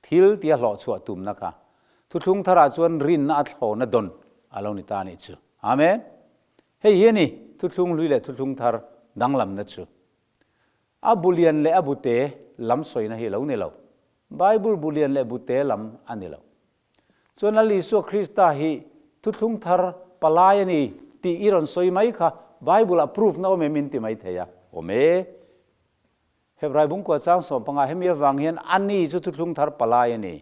Speaker 1: ทิลเตียหล่อชัวตุ่มนะคะทุกทาราจวนรินอัตโหนดนอาลงนิตานิจูอาเมนเฮ้ยนี่ทุกลุยเลทุกทาร์ดังลำนัจูอาบุเลียนเลอาบุเตลำสวยนะเฮลาเนี่ยเราไบเบิลบุเลียนเลบุเตลำอันนี้เราจวนอลิสุคริสต์ฮีทุกทาร์ปลายนี่ตีอิรอนสวยไหมคะไบเบิลอัพรูฟนะว่าไม่มินติไม่เทียโอเมเฮบรายบุ้งกว่าจ้างสมปังอาเฮมีวังเห็นอันนี้จุดทุกทาร์ปลายนี่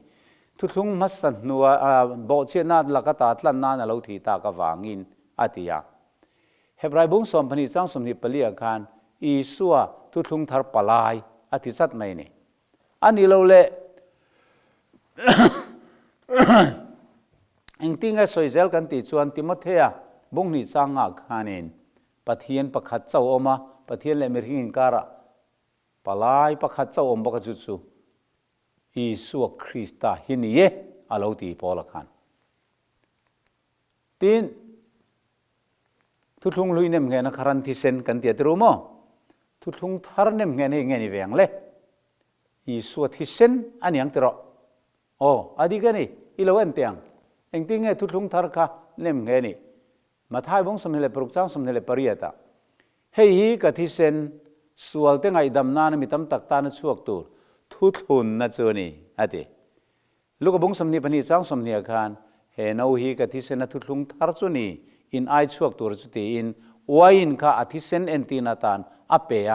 Speaker 1: ทุกมัสนัวบอกเช่นนั้นลักตาตลันนาเราทีตากวังอินอาทิยาเฮบรายบุ้งสมพันธ์จ้างสมนิปลีอาการอีสัวทุกทาร์ปลายอาทิสัตไม่นี่อันนี้เราเละอิงติงไอ้สวยเซลกันติดชวนติมเทียบุ้งนี่จ้างอาคานินปะเทียนประคัดเจ้าออกมาปะเทียนเลมิริงการะปลายประคัดเจ้าอมบกจุดสูอิสุคริสต์หินี่อาลูตีพอละขันทีนทุกลุยเนี่ยเงี้ยนะคารันทิเซนกันเตียตรู้มั้งทุกทาร์เนี่ยเงี้ยนี่เวียงเลยอิสุทิเซนอันยังตรอโอ้อดีกันนี่อีโลเอนเตียงเองติงเงี้ยทุกทาร์ค่ะเนี่ยเงี้ยนี่มาท้ายบุ้งสมเหลปรุกจ้างสมเหลปริยตาเฮ้ยกับทิเซนส่วนเต็งไอ้ดำนานมีตั้มตักตานช่วงตัวทุนนะเจอนี่อะทีลูกบุ้งสมนีปนีจ้างสมเนียการเ เฮนเอาฮีกับที่เซนทุลุงทาร์จุนีอินไอชวกตัวจุดอินวัยอินข้าอาทิเซนเอนตีนาตานอเปีย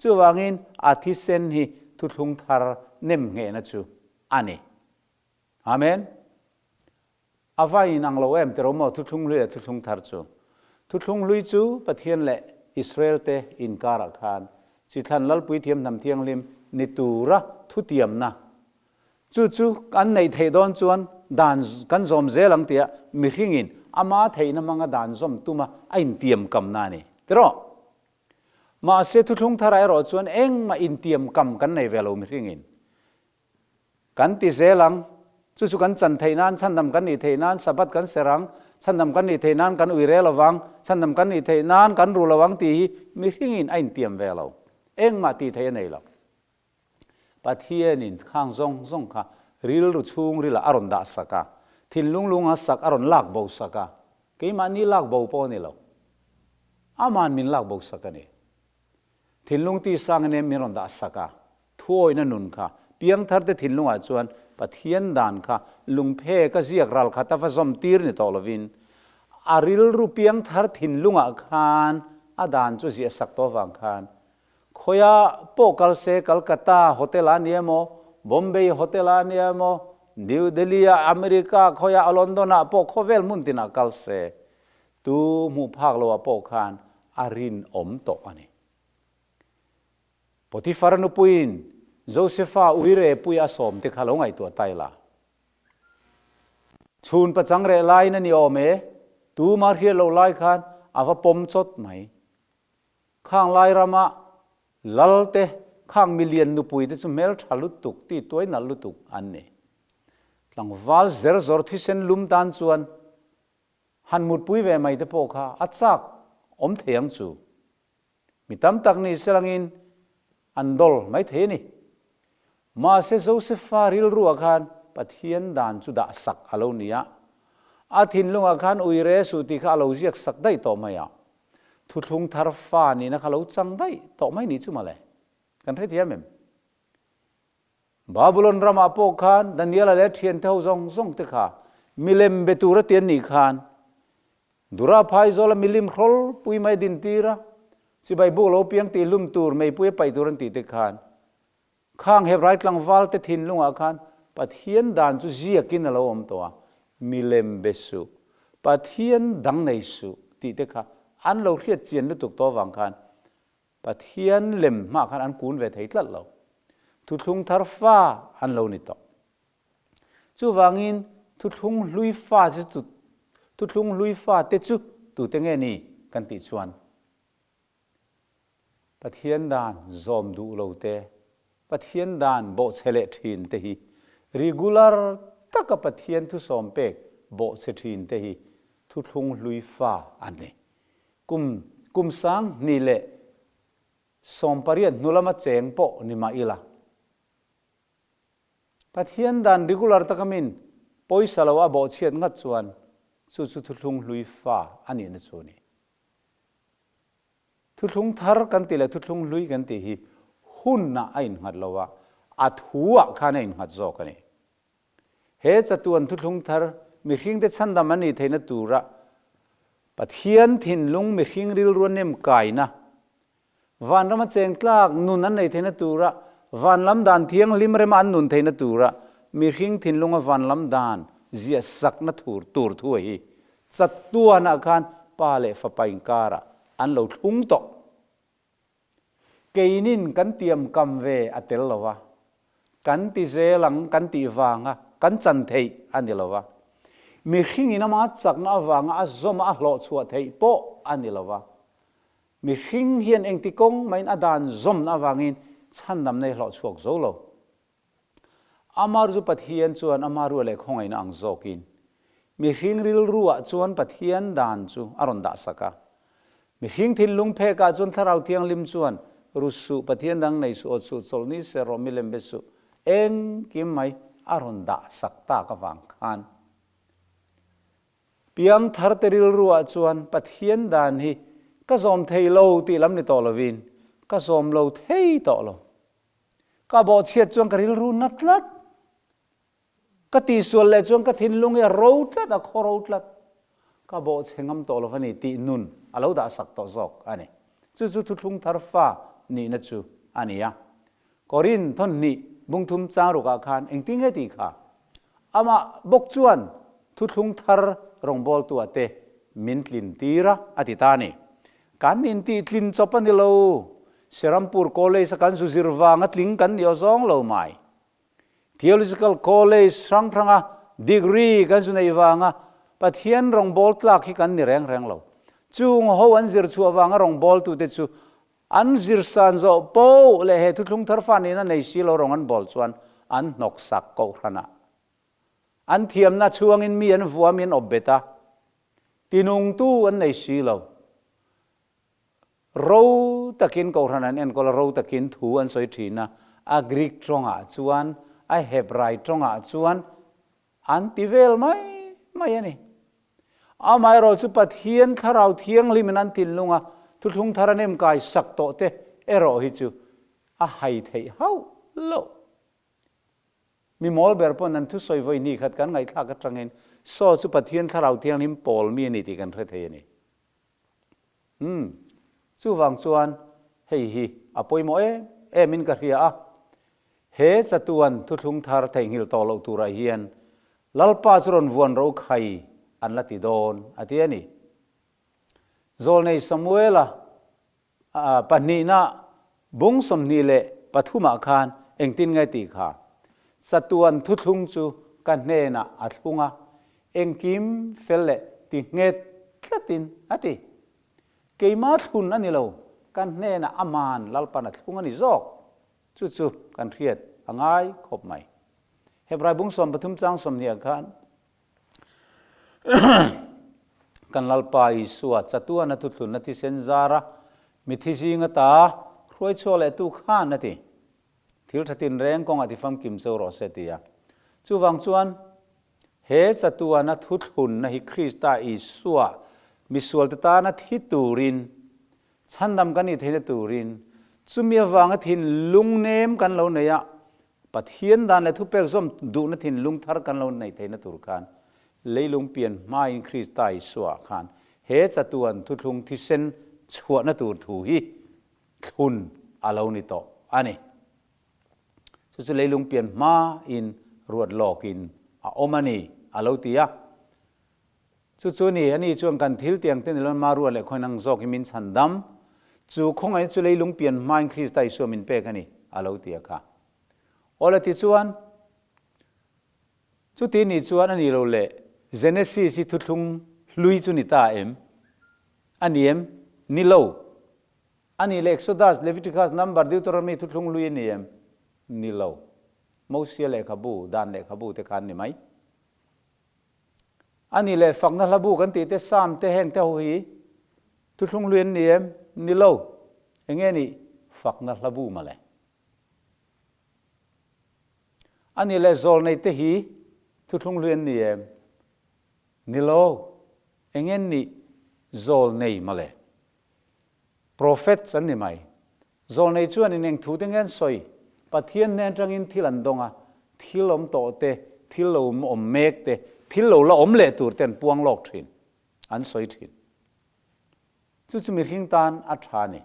Speaker 1: จู่วางินอาทิเซนฮีทุลุงทาร์เนมเงนะจู่อันนี้อาเมนอาวายินังโลเอ็มเตโรโมทุลุงลุยทุลุงทาร์จู่ทุลุงลุยจู่ปะเทียนเละอิสราเอลเตอินการักขันจิทันลัลปุยเทียมนำเทียงลิมนิตูระทุเทียมนะจู่กันในไทยดอนจวนดานกันซอมเซลังเตียมิริงินอามาไทยนมังดานซอมตุมาอินเทียมกำนานี่เตโรมาเสทุลุงทารายรอจวนเองมาอินเทียมกำกันในเวลามิริงินกันติเซลังจู่กันจันไทยนั้นฉันนำกันในไทยนั้นสับัดกันเสรังฉันนำกันในไทยนั้นกันอุยเรลวังฉันนำกันในไทยนั้นกันรูลวังตีมิริงินอินเทียมเวลาเองมาตีไทยในหลักปะเทียนินข้างซงค่ะริลรุชุงริลอารอนดาสักะทินลุงสักอารอนลากบ่สักะกี่มันนี่ลากบ่ปอนี่หรออามันมินลากบ่สักะนี่ทินลุงตีสังเนี่ยมิรอนดาสักะทั่วอินนุนค่ะเพียงทัดแต่ทินลุงอาจวนปะเทียนดานค่ะลุงเพก็เสียกรัลค่ะแต่ว่าซอมตีร์นี่ตอลวินอาริลรูเพียงทัดทินลุงอาคารอาดานจุเสียสักตัววังคานขอยาโปกัลเซกัลกัตตาโฮเทลานียโมบอมเบย์โฮเทลานียโมนิวเดลียอเมริกาขอยาลอนดอนโปโคเวลมุนตินากัลเซตูมูภาคโลวโปคานอารินอมโตอันนี้ปฏิฟารนุปุยนโจเซฟาอุยเรปุยอาสมติขลงไอตัวไตละชูนประจังเรไลนันยอเมตูมาเฮียโลไลคานอาวปมชดไหมข้างไลรามาลัลเตข้างมิเลียนนุปุยที่สุเมลทะลุตุกที่ตัวนัลลุตุกอันนี้หลังวาลเซอร์จอร์ที่เซนลุมตันชวนหันมุดปุยเวไม่ได้พกค่ะอัดซักอมเทียงจูมีตั้มตักนี่เสลังอินอันดอลไม่เทนี่มาเซโซเซฟาริลรัวคานปะเทียนดานจุดาสักอโลเนียอาทินลุงอาคารอุยเรสุติข้าเราเรียกสักได้ต่อมาอย่างทุลุงทารฟ้านี่นะข้าเราจังได้ต่อไม่นี่จุมาเลยกันให้เทียมเอ็มบาบิลอนรามาโปคานดันเยลเลเทียนเท่าซงเตข้ามิเลมเบตูระเตียนนี่คานดุราพายโซลมิลิมครอลปุยไม่ดินตีระสิใบบุโลเปียงตีลุมตูร์ไม่ปุยไปตูรันตีเตคานข้างเฮบไรกลางวาลเตทินลุงอาคารปะเทียนดานจุเจียกินละอมตัวมิเลมเบสุปะเทียนดังในสุตีเตข้าอันเราเรียกเจียนลุตุกตัววังคานปะเทียนเล็มมากขันอันกูนเวทให้ตัดเราทุลุงทารฟ้าอันเรานี่ต่อจู่วังอินทุลุงลุยฟ้าจิตุทุลุงลุยฟ้าเตจุตุเตงเงนี่กันติชวนปะเทียนดานซอมดูเราเตปะเทียนดานโบเซเลทินเตฮี regular ตักปะเทียนทุสอมเปกโบเซทินเตฮีทุลุงลุยฟ้าอันนี้กุมสังนี่แหละสมปริยันนุลมาเจงโปนิมาอิละปะเทียนดันริกุลาร์ตะกมินปอยสลาวะบ่เชียนงัดชวนสุทุลุงลุยฟ้าอันนี้นะชวนี่ทุลุงทาร์กันติละทุลุงลุยกันติฮีหุ่นน่ะไอ้หัดละวะอัดหัวข้าในหัดโจกันนี่เฮจัตุอันทุลุงทาร์มีขิงเด็ดสันดามันนี่เทนตูระปะเทียนทินลุงมีขิงริลรวนเนมไก่นะวันรำเจงกลากนุนนั้นในเทนตูระวันลำดานเทียงลิมเรมันนุนเทนตูระมีขิงทินลุงวันลำดานเจียสักนัทูร์ตูร์ถ้วยจัดตัวนักการปาเลฟไปอิงการะอันเราทุ่งโตเกยินกันเตรียมกำเวอเตลละวะกันติเซลังกันติวางะกันจันเทยอันนี้ละวะมีขิงอินามาจักน่าวางอาซอมอาหลอชัวเทยโปอันนี้ละวะมีขิงเฮียนเองติกงไม่อดานซอมน่าวางินฉันดำในหลอชัวโซโลอามารุปะเทียนชวนอามารุเล็กห้องไอ้นางโจกินมีขิงริลรัวชวนปะเทียนดานจูอารอนดาสกะมีขิงทินลุงเพกาจนทาราวเทียงลิมชวนรุสุปะเทียนดังในสุอสุโซลนิเซโรมิเลมเบสุเองกิมไม่อารอนดาสักตากวังคานเพียงทาร์เตริลรัวชวนปะเทียนดานฮีก็ซอมเทยโลตีลำในตอลวินก็ซอมโลเทยตอลก็บอกเชียดจวนกริลรูนัดลัดก็ ก็ตีส่วนเลยจงก็ทิ้งลุงเนี่ยรูดละแต่ขอรูดละก็บอกเชงมโตละฟันนี่ตีนุนอาลูด่าสักต่อซอกอันนี้จู่ทุลุงทารฟ้านี่นะจู่อันนี้อ่ะกอรินท่อนนี่บุงทุมจารุกอาคารเองติ้งให้ตีค่ะอามาบกจวนทุลุงทารรองบอลตัวเตมินลินตีระอธิตานี่การนินตีลินจบปันดิโลเซรัมปูร์คอลเลจกันสุซิรวางัดลิงกันเดียวซองโลไม่theological college sang pranga degree kan su nei wanga pathian rong bol tlak hi kan ni reng lo chung ho an zir chu awanga rong bol tu te chu an zir san zo po le he Thuthlung thar fa ni na nei si lo rong an bol chuan an nok sak ko hrana an thiam na chuang in mi an vuam in obeta tinung tu an nei si lo ro takin ko hrana en ko ro takin thu an soi thina agrik tronga chuan I have right tronga chuan antivel mai ani amai ro chu pathian tharau thiang limin an tin lunga Thuthlung tharanem kai sak to te ero hi chu a hai thei hau lo mi mol ber pon an thu soi voi ni khat kan ngai thla ka tangin so chu pathian tharau thiang lim pol mi ni ti kan thre thei ani chu wang chuan hei hi apoi mo e min ka ria a he chatuan Thuthlung thar theihil to lo tura hian lalpa churon vuan ro khai an lati don ati ani zol nei samuela panina bung som ni le pathuma khan engtin ngai ti kha chatuan Thuthlung chu kan hne na athunga engkim felle ti nget tlatin ati keima thun ani lo kan hne na aman lalpa na thunga ni zok chu kan riat angai khop mai hebrai bung som pathum chang som nia khan kan lalpa isua chatua na Thuthlung na ti senzara mithi jinga ta roi chole tu khan na ti thil thatin reng kong ati fam kim zo ro se tia chu wang chuan he chatua na Thuthlung na hi Krista isua misual ta na thi turin chandam kan ni theina turin chumia wanga thin lungnem kan lo neya pathian dan le thupek zom du na thin lung thar kan lo nei theina tur khan leilung pian ma in Krista isua khan he chatuan Thuthlung thi sen chhuat na tur thu hi thun alo ni to ani chu leilung pian ma in ruat lokin a omani alo tia chu ni ani chuang kan thil tiang ten lon ma ruat le khoinang zok min chandam chu khongai chu leilung pian ma in Krista isua min pe kani alo tia kha ola ti chuan chu ti ni chuan ani lo le Genesis si Thuthlung hlui chu ni ta em aniem ni lo ani le Exodus Leviticus Number Deuteronomy Thuthlung hlui ni em ni lo Moses le khabu dan le khabu te khan ni mai ani le fakna labu kan ti te sam te heng te hui Thuthlung hlui ni em ni lo enge ni fakna labu male ani le zol nei te hi Thuthlung hlui ni em nilo engen ni zol nei male prophet san ni mai zol nei chuan in eng thu tengen soi pathian nen tangin thilan donga thilom to te thilom om mek te thilo la om le tur ten puang lok thin an soi thin chu mi hing tan a thani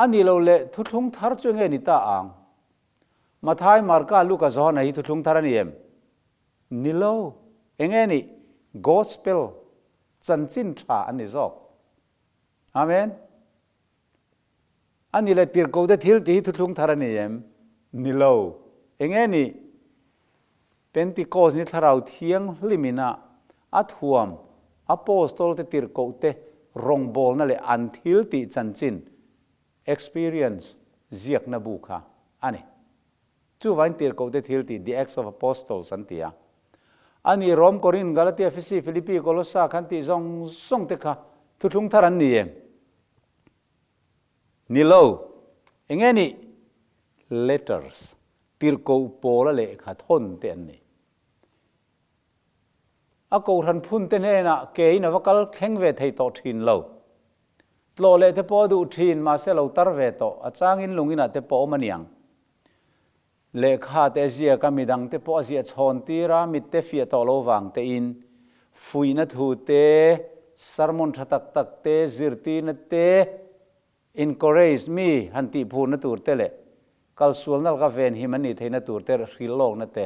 Speaker 1: ani lo le Thuthlung thar chu nge ni ta ang Mathai Marka Luka Zona hi Thuthlung thar ani em nilo engeni gospel chanchin tha ani zok amen ani le tir ko de thil ti Thuthlung thar ani em nilo engeni Pentecost ni tharau thiang limina athuam apostol te tir ko te rong bol na le an thil ti chanchin experience ziak na bu kha ani chu vain tir ko te thil ti the Acts of Apostles antia ani Rom Corin Galatia Philippi Philippi Colossa khanti zong song te kha Thuthlung thar an ni em nilo engeni letters tir ko pola le kha thon te an ni a ko ran phun te ne na ke na vakal thleng ve thei to thin lo tlo le te po du thin ma se lo tar ve to a changin lungina te po maniang เลขาเตเจียกามิดังเตปอเจียชอนตีรามิเตฟิตอโลวังเตอินฟุยนัทหูเตสารมนทักตักเตจิรตีนัตเต encourage me ฮันติพูนัตูเตเลกัลส่วนนัลกาเวนฮิมันนี่เทนัตูเตริโลกนัตเต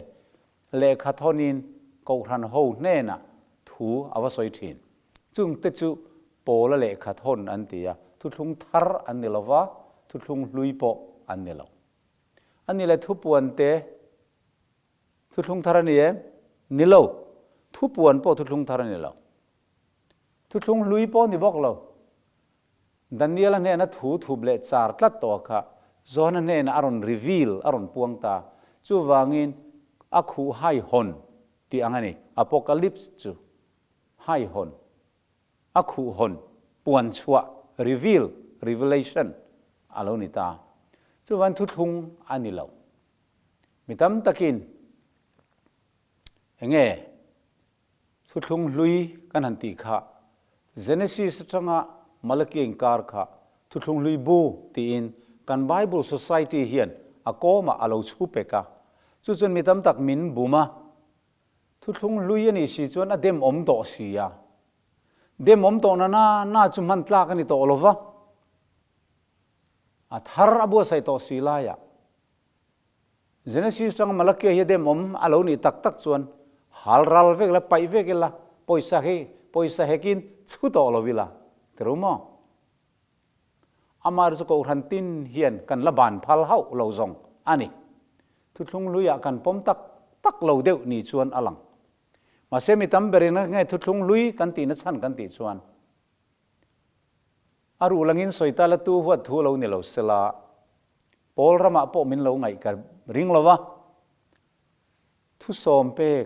Speaker 1: เลขาทอนินกรันโฮเน่นะทูอวสอยทินจุงเตจูโปละเลขาทอนอันตียทุทุงทาร์อันนี้ละวะทุทุงลุยโปอันนี้ละอันนี้แหละทุปวนเตทุทุงทาร์นี่นี่ละทุปวนโปทุทุงทาร์นี่ละทุทุงลุยโปนี่บอกเราดันนี้ละเนี่ยนะทูบเลจาร์ตัดตัวค่ะจอนั่นเนี่ยนะอารมณ์รีวิลอารมณ์ปวงตาจูวางินอักหูไฮฮอนที่อันนี้อพอลิปส์จูไฮฮอนอักหูฮอนปวนชัวรีวิลรีเวเลชันอาลูนิตาจูวันทุทุงอันนี้เรามิตามตะกินเงี้ยทุทุงลุยกันหันติค่ะเจเนซิสจังะมาลกิงการค่ะทุทุงลุยบูตีอินกันไบเบิลโซไซตี้เฮียนอากอมาอาลูชูเปกะจุดมิตามตักมินบูมาทุทุงลุยนี่สิจวนอเดมอมโตสียาเดมอมโตน่าจุมันตลากันนี่โตอลวะอัฐารบัวใส่โตสีลายะเจเนซิสจังมาลกิเฮียเดมอมอาลูนี่ตักจวนฮัลรัลเวกละไปเวกละปอยสาเฮกินชุดโตอลวิลาเทรุมออามารุสโกรันตินเฮียนกันละบานพัลเฮาเหลาจงอันนี้ทุทุงลุยกันปมตักเหลาเดียวนี่ชวนอลังมาเสมิตำเบรินะไงทุทุงลุยกันตีนัดสันกันตีชวนอารุลังอินสอยตาละตูหัวทูเหลาเนี่ยเหลาเสลาปอลระมาปอมินเหลาไงกันริงเหลาวะทุสอมเปก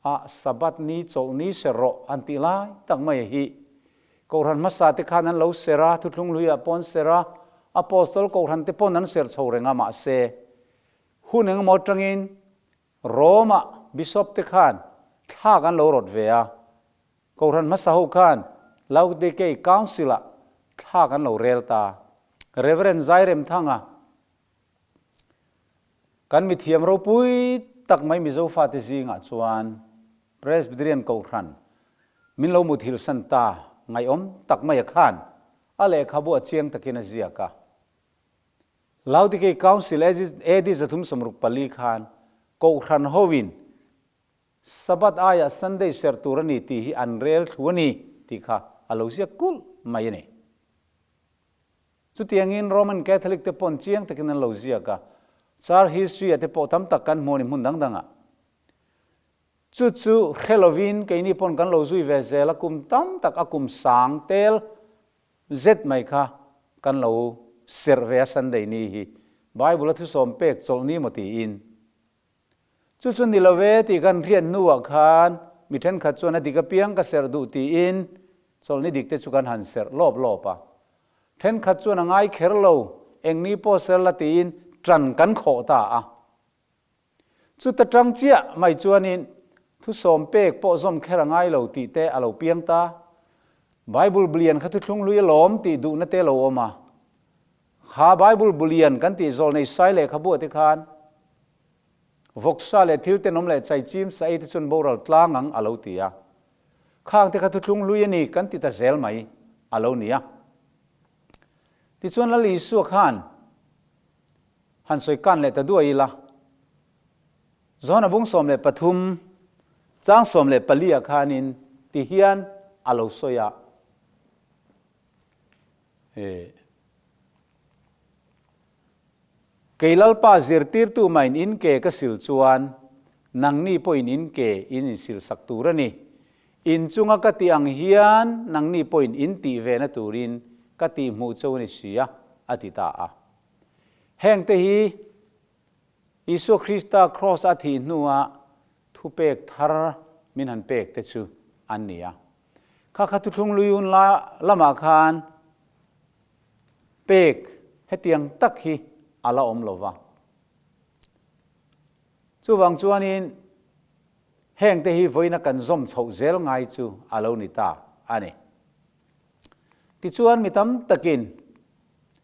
Speaker 1: อาสบัดนี้โจนี้เสรออันติลายตั้งไม่ฮีกรันมาสาติขานั้นเราเสระทุทุงลุยอปอนเสระอปอสตอลกรันเตปอนนั้นเสรโชเรงามาเสหุ่นเองมอจังอินโรมาบิชอปติขานท่ากันเรารถเวียกรันมาสาหุขานเราเด็กไอ้คาวน์ซิลท่ากันเราเรลตาเรเวรนไซเรมทั้งอ่ะกันมิเทียมเราปุยตักไม่มิโซฟาติซิงอ่ะชวนเพรสบิดเรียนกรันมินเรามุทิลสันตาไงตักไม่ขานอะไรขบวนเชียงตะกินเสียกะเราที่เกี่ยวกับสิเลเอดิจะทุ่มสมรุปปลีขานกูขันโฮวินสบัดอายะสันเดย์เสร์ตูรนีที่อันเรลทวนีที่ข้าอาลูเซียกุลไม่เนี่ยสุดที่ยังอินโรมันแคทอลิกเตปอนเชียงตะกินอาลูเซียกะซาร์ฮิสตรีเตปอทำตักกันโมนิมุนดังอ่ะจุดเฮโลวีนก็อินี่ปนกันเราซุยเวเซลกุมตั้มตักอากุมสังเตลเจ็ดไม่ค่ะกันเราเซอร์เวสันเดนี่ฮีไบเบิลที่สมเปกโซลนี้มติอินจุดนี้เราเวที่กันเรียนนัวขานมิเทนขัดส่วนดิกเปียงก็เซอร์ดูตีอินโซลนี้ดิกเตจุกันหันเซอร์ลอบปะเทนขัดส่วนง่ายเคอร์โลเองนี้พอเซอร์ละตีอินจันกันโคตาอ่ะจุดตะจังเจียไม่จวนอินทุสมเปกปอสมแค่ง่ายเราตีเตอเราเปียงตาไบเบิลเบลียนขัดทุงลุยล้อมตีดูนั่นเตเราออกมาข้าไบเบิลเบลียนกันตีโซลในไซเลขบวติคานวกซาเลทิลเตนอมเลใจจิมใส่ที่ชนโบราณตลางังอาลูตียข้างที่ขัดทุงลุยนี่กันตีตาเซลไหมอาลูนี่ที่ชนละลีสัวขานหันสวยกันเลยแต่ด้วยละจอนบุ้งสมเลยปทุมจางสมเลยปลียขานินที่เฮียนอาลูสอยเกลัลป้าเจิรติร์ตูไม่อินเกก็สิลจวนนังนี่พออินเกอินสิลสักตูรนี่อินจุงกติอังเฮียนนังนี่พออินตีเวนตูรินกติมูโจนิเสียอติตาแห่งเตฮีอิสุคริสต์ครอสอธินัวทุเปกทาร์มินหันเปกเตจูอันนี้ข้าขัดทุงลุยุนละมาคานเปกให้เตียงตักฮีอาลาอมโลวะจูวังจวนอินแห่งเตฮีไว้นักันซอมเฉาเซลไงจูอาลานิตาอันนี้ที่จวนมีตั้มตะกิน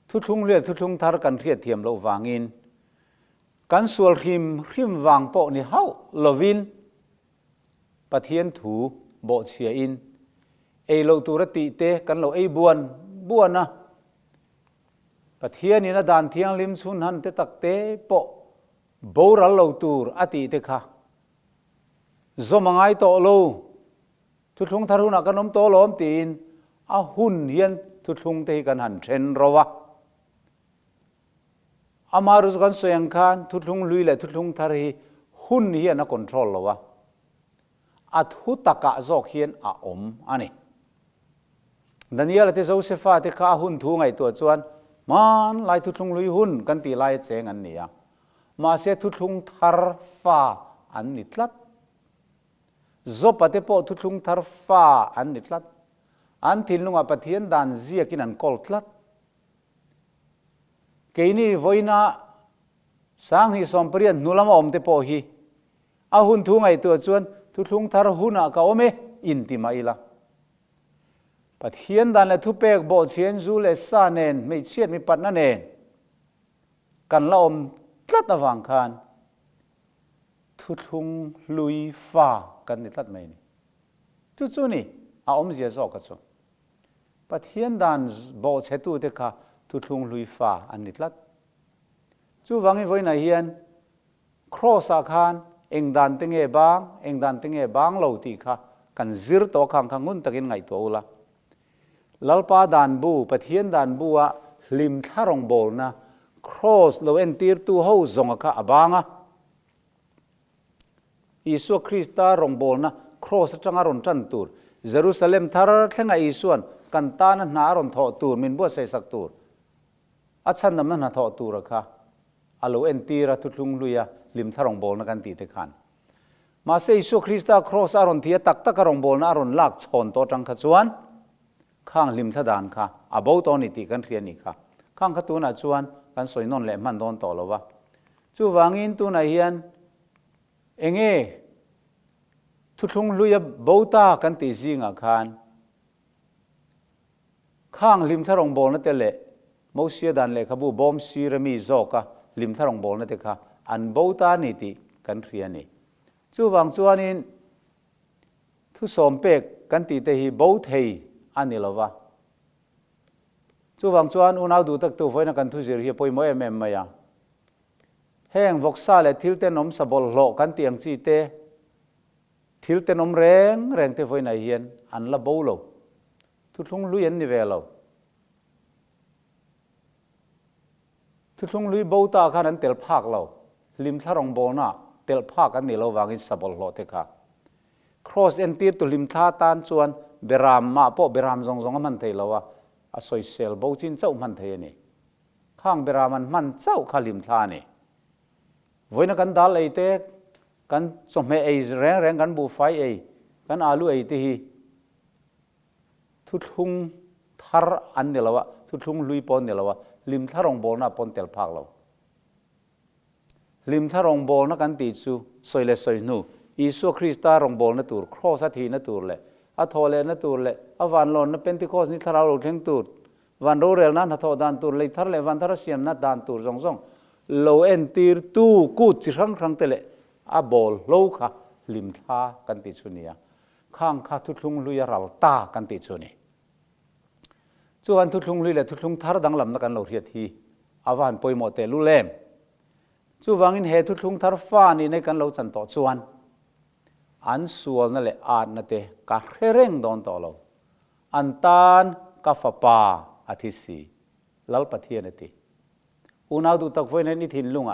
Speaker 1: ทุทุงเลือดทุทุงทาร์กันเทียดเทียมโลวางิน กันสวลริมวางโปนี่เฮาลวินปะเทียนถูโบเชียอินโลตุรติเตกันโลบวนนะปะเทียนนี่นะดานเทียงลิมซุนหันเตตักเตโปโบรัลโลตูรอติเตค่ะซมังไงโตโลทุทุงทารุณกันนมโตล้อมตีนหุ่นเฮียนทุทุงเตกันหันเทรนรวะมารุสกันสยังคานทุทุงลุยและทุทุงทารีหุ่นเฮียนคอนโทรลรวะทุตกะจอกเฮียนอมอันนี้ดันเนียลที่โจเซฟาที่ข้าหุ่นทูไงตัวจวนมันไล่ทุทุงลุยหุ่นกันตีไล่เจงอันนี้มาเสียทุทุงทาร์ฟ้าอันนี้ทัดจบปฏิปทุทุงทาร์ฟ้าอันนี้ทัดอันที่ลุงปฏิยันดานเจียกินันกอลทัดเกนี่ไว้นะสังหิสมปรียนนุลามอมเตปอฮีหุ่นทูไงตัวจวนทุทุงทาร์หุ่นก็อเมอินติมาอีละปฏิยันดานและทุเปกโบเชียนจูเลสาเนนไม่เชียดไม่ปัดนั่นเองกันละอมทัดตะวังคานทุทุงลุยฟ้ากันนิทัดไม่นี่จู่ๆนี่อมเสียจอกกันส่งปฏิยันดานโบเชตุเตค่ะทุทุงลุยฟ้าอันนิทัดจู่วังอีไว้ในเฮียนครอสาคานเองดันติงบางเหล่าตีค่ะกันซิร์ตัวขังงุนตะกินไงตัวละลัลปาดานบูปฏิยันดานบัวลิมทารองโบลนะครอสโลเอนตีร์ตูเฮาซงค่ะอบางะอิสุคริสต์รองโบลนะครอสจังอารอนจันตูร์เยรูซาเล็มทาร์เทงอิสุนกันตานะนาอารอนทอตูร์มินบัวใส่สักตูร์อัชันนำนั้นทอตูร์ค่ะอโลเอนตีร์ทุทุงลุยลิมทารองโบลนะกันตีเตขันมาเซอิสุคริสต์ครอสอารอนที่ตักรองโบลนะอารอนลักชนโตจังขจวนข้างลิมทดานค่ะอาบูตอนิติกันเรียนนี่ค่ะข้างขตัวน่ะชวนกันสวยนนแหละมันโดนต่อแล้ววะจู่วางอินตัวไหนเฮียนทุทุงลุยบูตากันตีซิงอาคารข้างลิมทารองโบนั่นเตะเละมูเสียดานเละขบูบอมซีรมิโซกะลิมทารองโบนั่นเตะค่ะอันบูตานิติกันเรียนนี่จู่วางจวนอินทุสมเปกกันตีเตหีบูเทยอันนี้ละวะจู่วังจวนอุณาดูตักตัวไฟนักการทุจริตปอยมวยมายาแห้งวกซาเลทิลเตนอมสบอลโลกันเตียงจีเตทิลเตนอมแรงเตไฟในเฮียนอันละบูโลทุทุงลุยอันนี้เวลาทุทุงลุยบูตาขันอันเตลภาคเราลิมทารองโบน่าเตลภาคอันนี้เราวางอินสบอลโลเตค่ะครอสเอนตีร์ตุลิมทาตานจวนเบรามมาพอเบรามซงมันเทลวะสอยเซลบูจินเจ้ามันเทนี่ข้างเบรามันเจ้าขลิมทานี่วันนั้นกันดาลไอเตกันสมัยไอแรงกันบูไฟไอกันอาลูไอที่ทุทุงทาร์อันเดียวละวะทุทุงลุยปอนเดียวละวะลิมทารองโบน่าปอนเตลพักเราลิมทารองโบน่ากันติดซูสอยเลสอยนูอิสุคริสต์รองโบน่าตูร์ครอสัตทีน่าตูร์เลยทอเลนตูร์เลยวันลอนนับเป็นที่ข้อนี้ทาราโลเทงตูร์วันโรเรลนั้นทอดานตูร์เลยทาร์เลวันทาร์เซียมนัดดานตูร์ซงโลเอนตีร์ตูกูจิรังครั้งเตเลบอลโลค่ะลิมทากันติดชุนีข้างข้าทุทุงลุยรัลตากันติดชุนีส่วนทุทุงลุยและทุทุงทาร์ดังลำนักกันเราเรียทีวันปอยโมเตลุเลมส่วนอินเหตุทุทุงทาร์ฟ้านี่ในกันเราจันต่อส่วนอันส่วนนั่นแหละอาจนั่นเองการเร่งโดนต่อเราอันตานกัฟปาอาทิสีลัลปะเทียนติอุณาดูตักไฟในนิทินลุง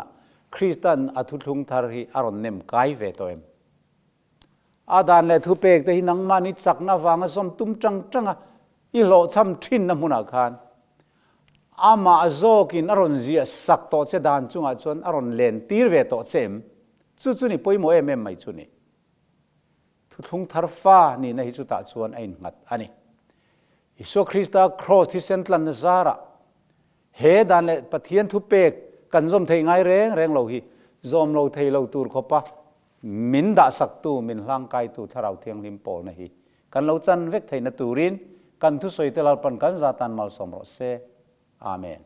Speaker 1: คริสตันอัตุลุงทารีอารอนเนมไกเวโตเอ็มอาดานและทุเปกแต่หินังมานิสักนาฟังสมตุ้มจังอีโลช้ำทินน้ำมุนาคานอามาโซกินอารอนเสียสักโตเสดานจุงอาชวนอารอนเลนตีร์เวโตเซมจู่ๆนี่ปอยโมเอ็มไม่จุนี่ทุทุงทาร์ฟ้านี่ในจุดตัดส่วนไอ้หนัดอันนี้อิสุคริสต์ครอสที่เซนต์ลันนซาระเฮดันเลปะเทียนทุเปกกันซอมเทงไงแรงเราฮีซอมเราเทเราตูร์ขปะมินดาสักตูมินร่างกายตูทาราเทียงลิมโปนะฮีกันเราจันเวกเทนตูรินกันทุสอยเตลปันกันซาตันมัลสมรสเซอาเมน